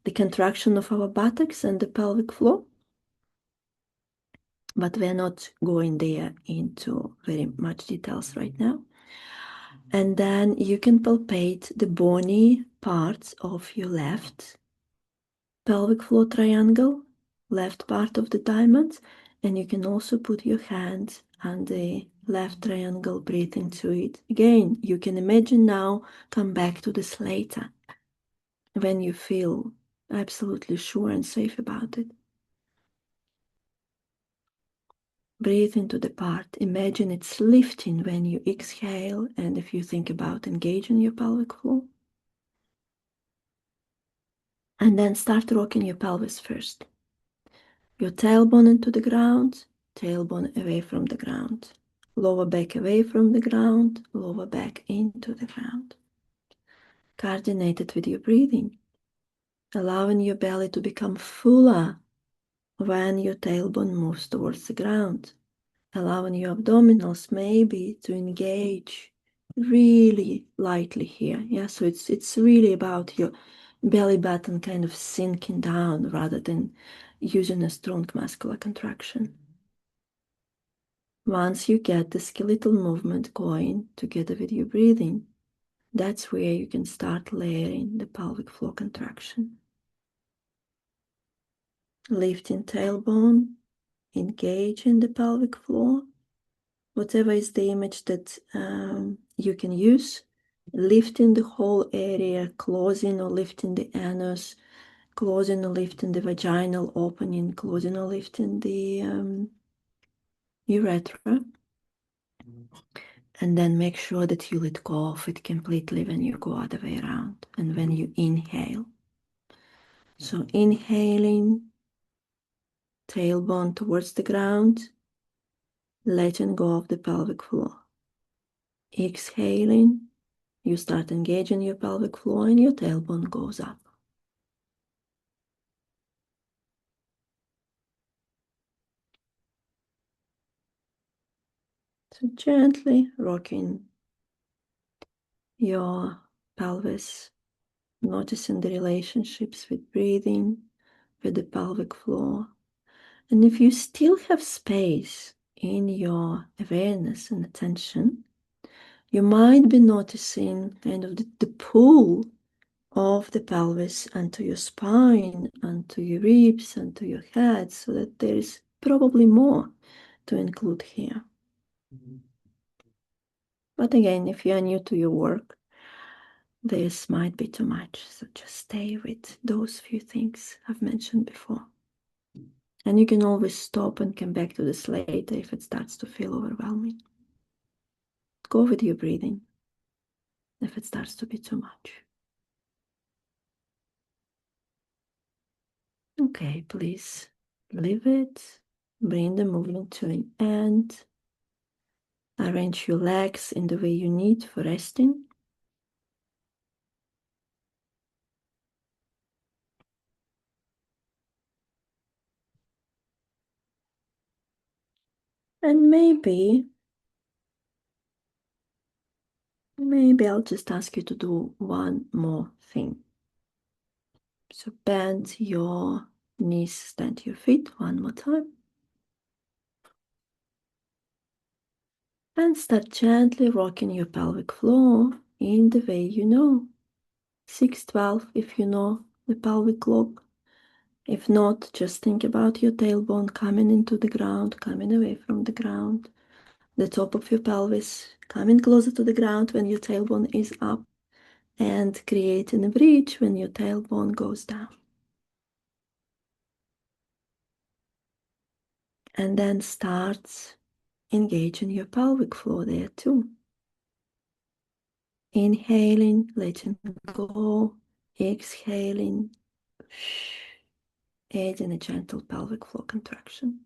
the contraction of our buttocks and the pelvic floor. But we're not going there into very much details right now. And then you can palpate the bony parts of your left pelvic floor triangle, left part of the diamond, and you can also put your hand on the left triangle, breathe into it. Again, you can imagine now, come back to this later when you feel absolutely sure and safe about it. Breathe into the part. Imagine it's lifting when you exhale, and if you think about engaging your pelvic floor. And then start rocking your pelvis first. Your tailbone into the ground, tailbone away from the ground. Lower back away from the ground, lower back into the ground. Coordinate it with your breathing, allowing your belly to become fuller when your tailbone moves towards the ground. Allowing your abdominals maybe to engage really lightly here. Yeah, so it's really about your belly button kind of sinking down rather than using a strong muscular contraction. Once you get the skeletal movement going together with your breathing, that's where you can start layering the pelvic floor contraction. Lifting tailbone, engaging the pelvic floor, whatever is the image that you can use, lifting the whole area, closing or lifting the anus, closing or lifting the vaginal opening, closing or lifting the urethra. And then make sure that you let go of it completely when you go other way around and when you inhale. So inhaling, tailbone towards the ground, letting go of the pelvic floor. Exhaling, you start engaging your pelvic floor and your tailbone goes up. So gently rocking your pelvis, noticing the relationships with breathing, with the pelvic floor. And if you still have space in your awareness and attention, you might be noticing kind of the pull of the pelvis onto your spine, onto your ribs, onto your head, so that there is probably more to include here. But again, if you are new to your work, this might be too much. So just stay with those few things I've mentioned before. And you can always stop and come back to this later if it starts to feel overwhelming. Go with your breathing if it starts to be too much. Okay, please leave it. Bring the movement to an end. Arrange your legs in the way you need for resting. And maybe I'll just ask you to do one more thing. So bend your knees, stand your feet one more time. And start gently rocking your pelvic floor in the way you know. 6-12 if you know the pelvic clock. If not, just think about your tailbone coming into the ground, coming away from the ground. The top of your pelvis coming closer to the ground when your tailbone is up, and creating a bridge when your tailbone goes down. And then start engaging your pelvic floor there too. Inhaling, letting go, exhaling, adding a gentle pelvic floor contraction.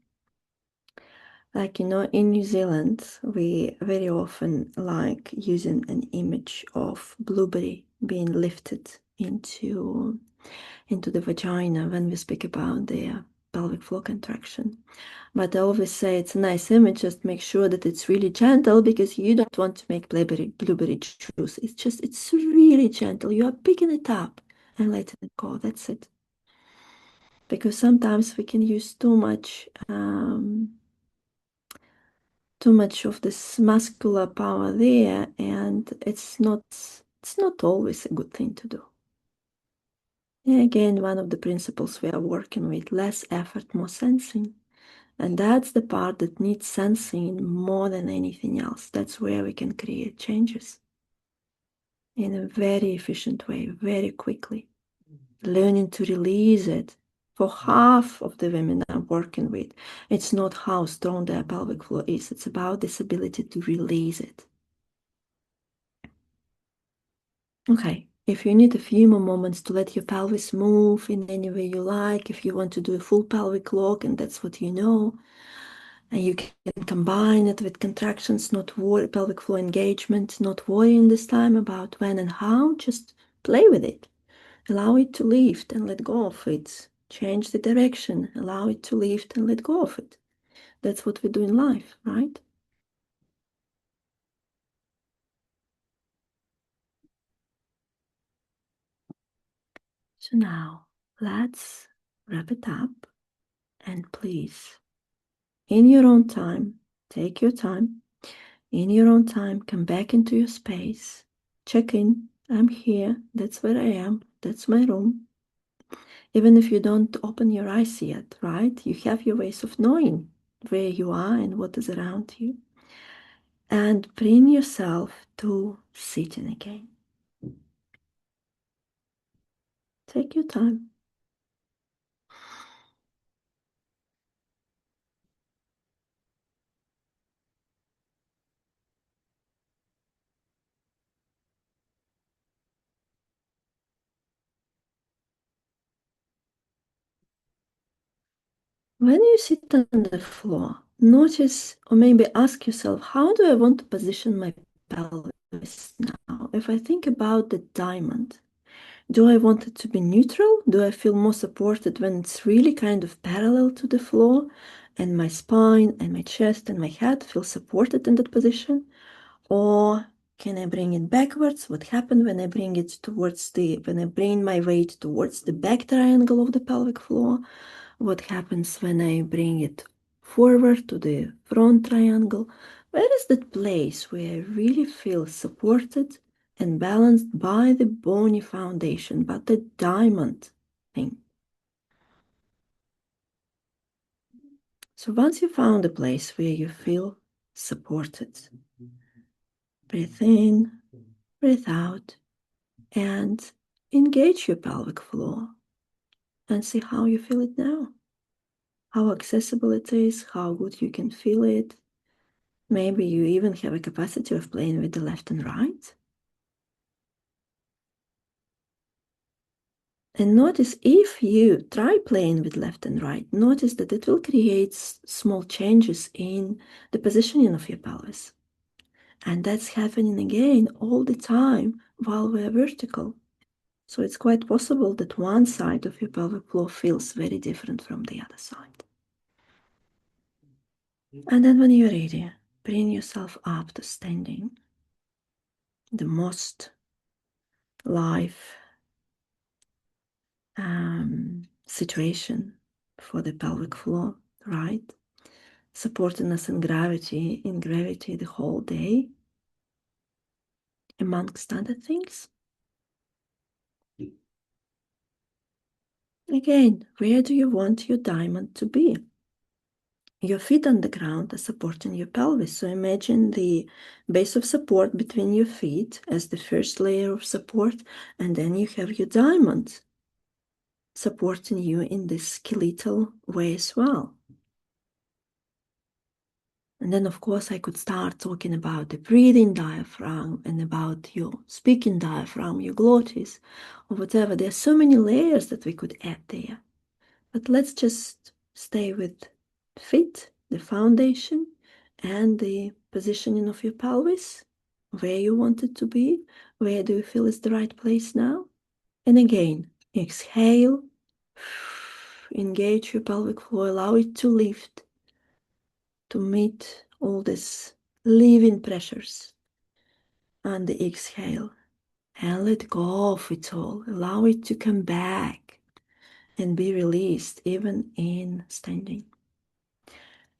Like, you know, in New Zealand, we very often like using an image of blueberry being lifted into the vagina when we speak about the pelvic floor contraction. But I always say it's a nice image, just make sure that it's really gentle, because you don't want to make blueberry juice. It's really gentle. You are picking it up and letting it go. That's it. Because sometimes we can use too much of this muscular power there, and it's not always a good thing to do. And again, one of the principles we are working with: less effort, more sensing. And that's the part that needs sensing more than anything else. That's where we can create changes in a very efficient way, very quickly. Learning to release it. For half of the women I'm working with, it's not how strong their pelvic floor is. It's about this ability to release it. Okay, if you need a few more moments to let your pelvis move in any way you like, if you want to do a full pelvic lock and that's what you know, and you can combine it with contractions, not worry, pelvic floor engagement, not worrying this time about when and how, just play with it. Allow it to lift and let go of it. Change the direction, allow it to lift and let go of it. That's what we do in life, right? So now let's wrap it up, and please, in your own time, take your time. In your own time, come back into your space. Check in. I'm here. That's where I am. That's my room. Even if you don't open your eyes yet, right? You have your ways of knowing where you are and what is around you. and bring yourself to sitting again. Take your time. When you sit on the floor, notice or maybe ask yourself, how do I want to position my pelvis now? If I think about the diamond, do I want it to be neutral? Do I feel more supported when it's really kind of parallel to the floor and my spine and my chest and my head feel supported in that position? Or can I bring it backwards? What happens when I bring it when I bring my weight towards the back triangle of the pelvic floor? What happens when I bring it forward to the front triangle? Where is that place where I really feel supported and balanced by the bony foundation, but the diamond thing? So once you found a place where you feel supported, breathe in, breathe out, and engage your pelvic floor and see how you feel it now. How accessible it is, how good you can feel it. Maybe you even have a capacity of playing with the left and right. And notice if you try playing with left and right, notice that it will create small changes in the positioning of your pelvis. And that's happening again all the time while we're vertical. So it's quite possible that one side of your pelvic floor feels very different from the other side. And then when you're ready, bring yourself up to standing. The most live situation for the pelvic floor, right? Supporting us in gravity the whole day, amongst other things. Again, where do you want your diamond to be? Your feet on the ground are supporting your pelvis. So imagine the base of support between your feet as the first layer of support, and then you have your diamond supporting you in this skeletal way as well. And then, of course, I could start talking about the breathing diaphragm and about your speaking diaphragm, your glottis, or whatever. There are so many layers that we could add there. But let's just stay with feet, the foundation, and the positioning of your pelvis, where you want it to be, where do you feel is the right place now. And again, exhale, engage your pelvic floor, allow it to lift, to meet all these living pressures. And the exhale, and let go of it all. Allow it to come back and be released, even in standing.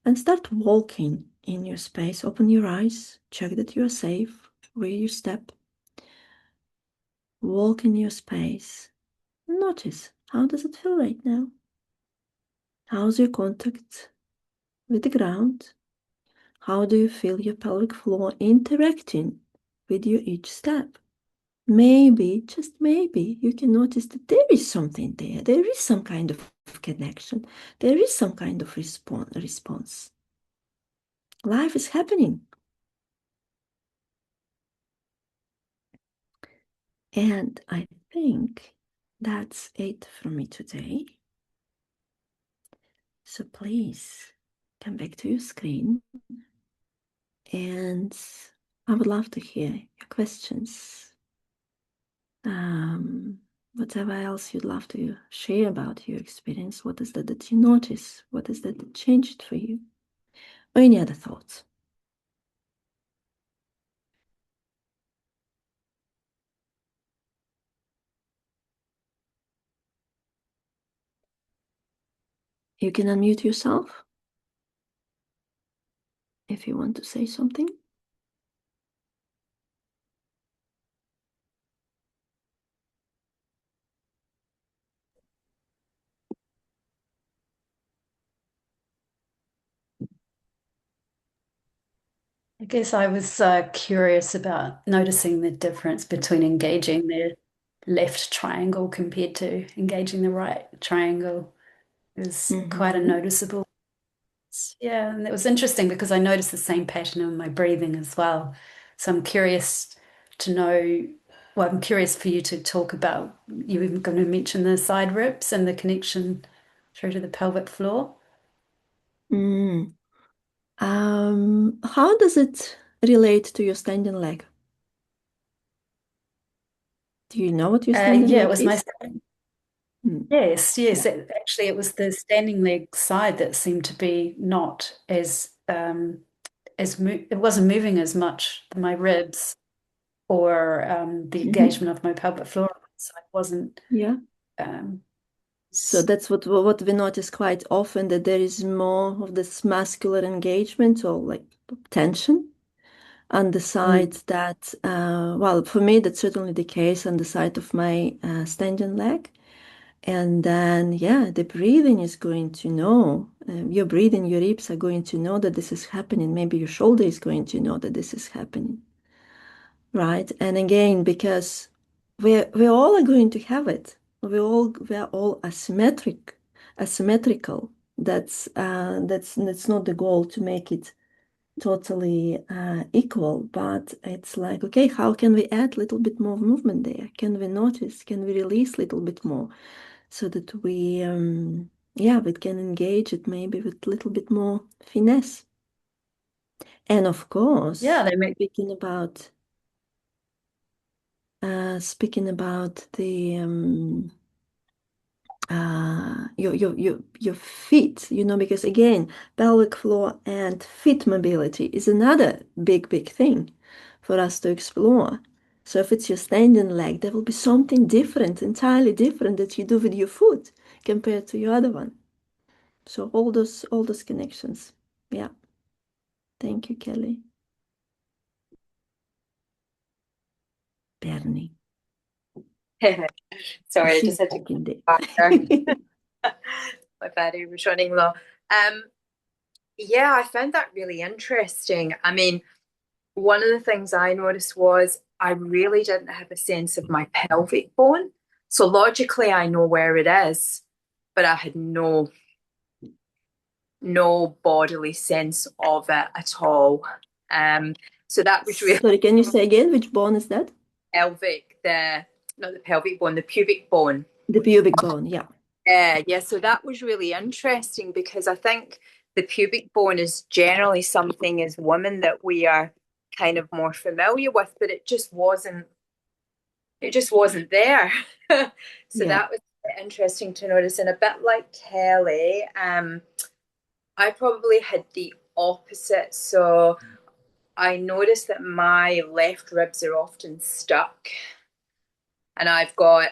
And start walking in your space. Open your eyes, check that you are safe where you step. Walk in your space. Notice, how does it feel right now? How's your contact with the ground? How do you feel your pelvic floor interacting with you each step? Maybe, just maybe, you can notice that there is something there. There is some kind of connection. There is some kind of response. Life is happening. And I think that's it from me today. So please come back to your screen, and I would love to hear your questions. Whatever else you'd love to share about your experience. What is that you notice? What is that changed for you? Or any other thoughts? You can unmute yourself if you want to say something. I guess I was curious about noticing the difference between engaging the left triangle compared to engaging the right triangle. It was quite a Mhm. noticeable. Yeah, and it was interesting because I noticed the same pattern in my breathing as well. So I'm curious to know, well, I'm curious for you to talk about, you were going to mention the side ribs and the connection through to the pelvic floor. Mm. How does it relate to your standing leg? Do you know what your standing Yeah, it leg was my is? Mm. Yes, yes. Yeah. Actually, it was the standing leg side that seemed to be not as mo it wasn't moving as much, my ribs or the Mhm. engagement of my pelvic floor. So it wasn't. Yeah. Um, So that's what we notice quite often, that there is more of this muscular engagement or like tension on the side mm, that, well, for me, that's certainly the case on the side of my standing leg. And then, yeah, the breathing is going to know, your breathing, your ribs are going to know that this is happening. Maybe your shoulder is going to know that this is happening, right? And again, because we all are going to have it. We are all asymmetrical. That's not the goal to make it totally equal, but it's like, okay, how can we add a little bit more movement there? Can we notice? Can we release a little bit more so that we can engage it maybe with a little bit more finesse? And of yeah, course, they make speaking about the your feet, because again, pelvic floor and feet mobility is another big thing for us to explore. So if it's your standing leg, there will be something different, entirely different that you do with your foot compared to your other one. So all those connections. Yeah. Thank you, Kelly. Bernie. Sorry, I She's just had to walking there. back there. My battery was running low. Yeah, I found that really interesting. I mean, one of the things I noticed was I really didn't have a sense of my pelvic bone. So logically, I know where it is, but I had no bodily sense of it at all. Um, so that was really Sorry, can you say again which bone is that? pelvic, the not the pelvic bone, the pubic bone. The pubic bone, yeah. Yeah, so that was really interesting because I think the pubic bone is generally something as women that we are kind of more familiar with, but it just wasn't there. So Yeah. that was interesting to notice. And a bit like Kelly, I probably had the opposite. So I noticed that my left ribs are often stuck, and I've got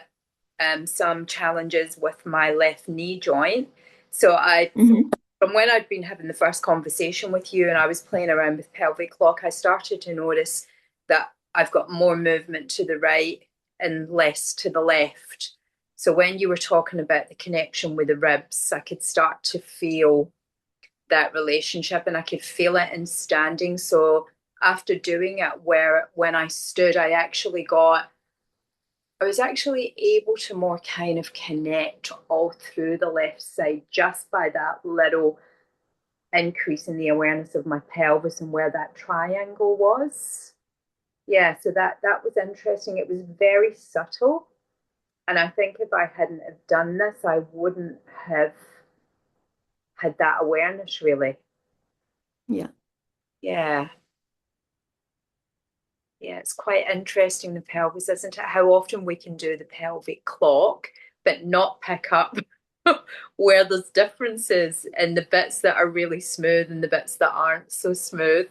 some challenges with my left knee joint. So Hmm. from when I'd been having the first conversation with you and I was playing around with pelvic lock, I started to notice that I've got more movement to the right and less to the left. So when you were talking about the connection with the ribs, I could start to feel that relationship and I could feel it in standing. So after doing it, where when I stood, I was actually able to more kind of connect all through the left side just by that little increase in the awareness of my pelvis and where that triangle was. Yeah, so that was interesting. It was very subtle. And I think if I hadn't have done this, I wouldn't have had that awareness really. Yeah. Yeah. Yeah, it's quite interesting, the pelvis, isn't it? How often we can do the pelvic clock, but not pick up where there's differences in the bits that are really smooth and the bits that aren't so smooth.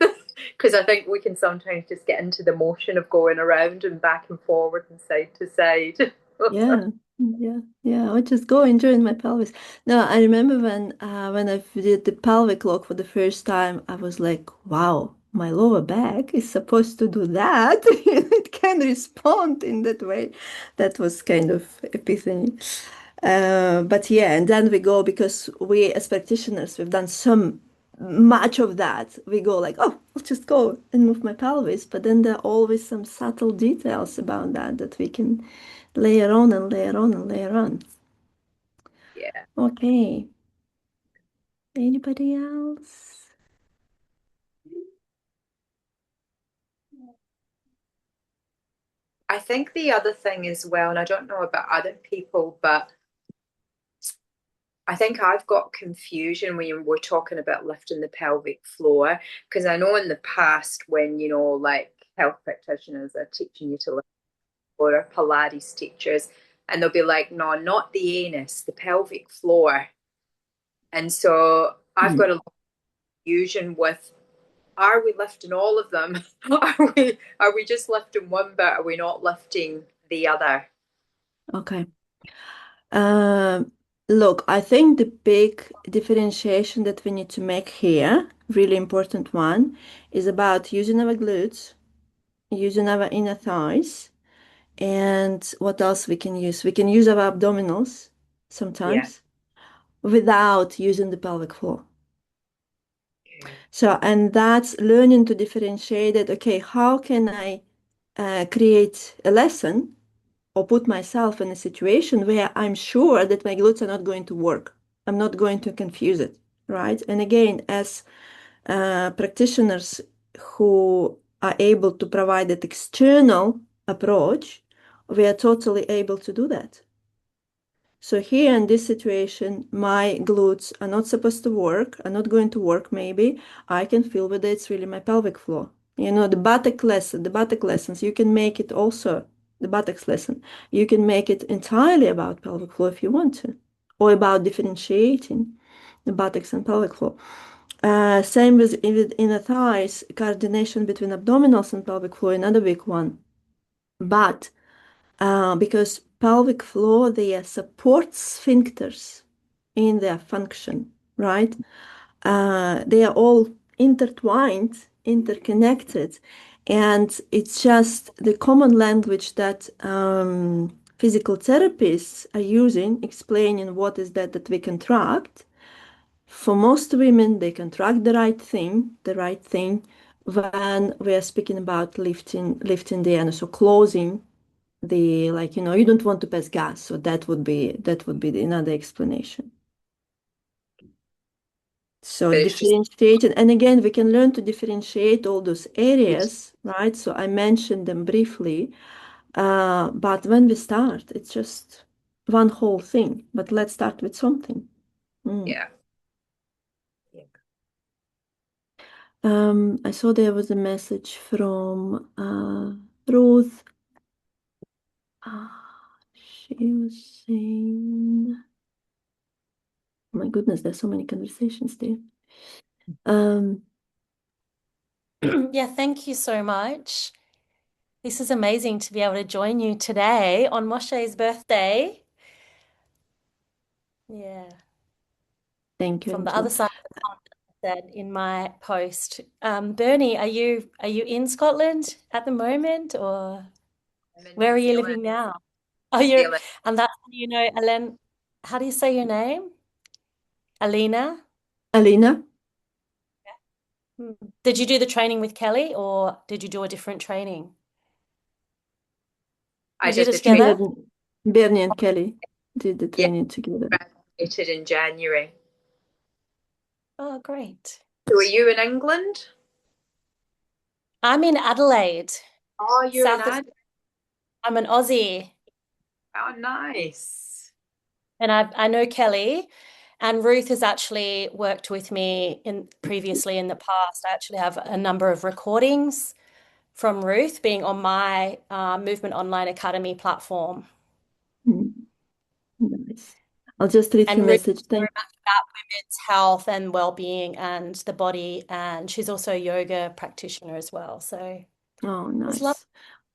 Because I think we can sometimes just get into the motion of going around and back and forward and side to side. Yeah, yeah. I just go enjoying my pelvis. No, I remember when I did the pelvic lock for the first time, I was like, wow, my lower back is supposed to do that. It can respond in that way. That was kind of epiphany. But yeah, and then we go because we as practitioners, we've done some much of that. We go like, oh, I'll just go and move my pelvis. But then there are always some subtle details about that that we can layer on and layer on and layer on. Yeah. Okay. Anybody else? I think the other thing as well, and I don't know about other people, but I think I've got confusion when we're talking about lifting the pelvic floor, because I know in the past when, like health practitioners are teaching you to lift or Pilates teachers, and they'll be like, no, not the anus, the pelvic floor. And so I've got a confusion with, are we lifting all of them? Are we just lifting one bit? Are we not lifting the other? Okay. Look, I think the big differentiation that we need to make here, really important one, is about using our glutes, using our inner thighs, and what else we can use? We can use our abdominals Yeah. sometimes without using the pelvic floor. Okay. So, and that's learning to differentiate it. Okay, how can I create a lesson or put myself in a situation where I'm sure that my glutes are not going to work? I'm not going to confuse it, right? And again, as practitioners who are able to provide that external approach, we are totally able to do that. So here in this situation, my glutes are not supposed to work, are not going to work maybe. I can feel whether it's really my pelvic floor. The buttock lessons, you can make it also, the buttocks lesson, you can make it entirely about pelvic floor if you want to, or about differentiating the buttocks and pelvic floor. Same with inner thighs, coordination between abdominals and pelvic floor, another big one. But because pelvic floor, they support sphincters in their function, right? They are all intertwined, interconnected, and it's just the common language that physical therapists are using, explaining what is that we contract. For most women, they contract the right thing, when we are speaking about lifting the anus or closing the, like, you don't want to pass gas, so that would be another explanation. So But it's just, differentiating, and again, we can learn to differentiate all those areas, right? So I mentioned them briefly, but when we start, it's just one whole thing. But let's start with something. yeah. Yeah. I saw there was a message from Ruth. She was saying, oh my goodness, there's so many conversations there. Yeah, thank you so much. This is amazing to be able to join you today on Moshe's birthday. Yeah, Thank you, from the Angela. other side of the continent, said in my post. Bernie, are you in Scotland at the moment, or I'm in where New are you Zealand. living now? Oh, New you're, Zealand. and that's Elen. How do you say your name? Alina? Alina? Hmm. Did you do the training with Kelly, or did you do a different training? I You did did it the training. together? Bernie and Kelly did the Yeah, training together. graduated in January. Oh, great. So are you in England? I'm in Adelaide, Oh, you're in south of. Adelaide. I'm an Aussie, Oh, nice. and I know Kelly, and Ruth has actually worked with me previously in the past. I actually have a number of recordings from Ruth being on my Movement Online Academy platform. Mm, nice. I'll just read And your Ruth message. is very much about women's health and well-being and the body, and she's also a yoga practitioner as well. So Oh, it's lovely nice. to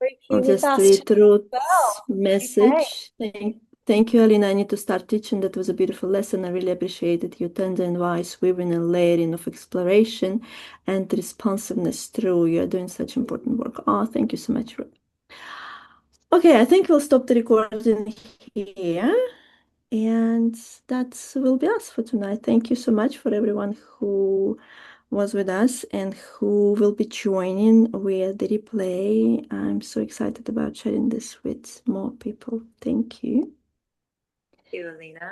be I'll here with just us read today as Ruth's well. Okay. message. Thank you, Alina. I need to start teaching. That was a beautiful lesson. I really appreciated your tender and wise weaving and layering of exploration and responsiveness through. You're doing such important work. Oh, thank you so much, Ruth. Okay, I think we'll stop the recording here. And that will be us for tonight. Thank you so much for everyone who was with us and who will be joining with the replay. I'm so excited about sharing this with more people. Thank you. Thank you, Alina.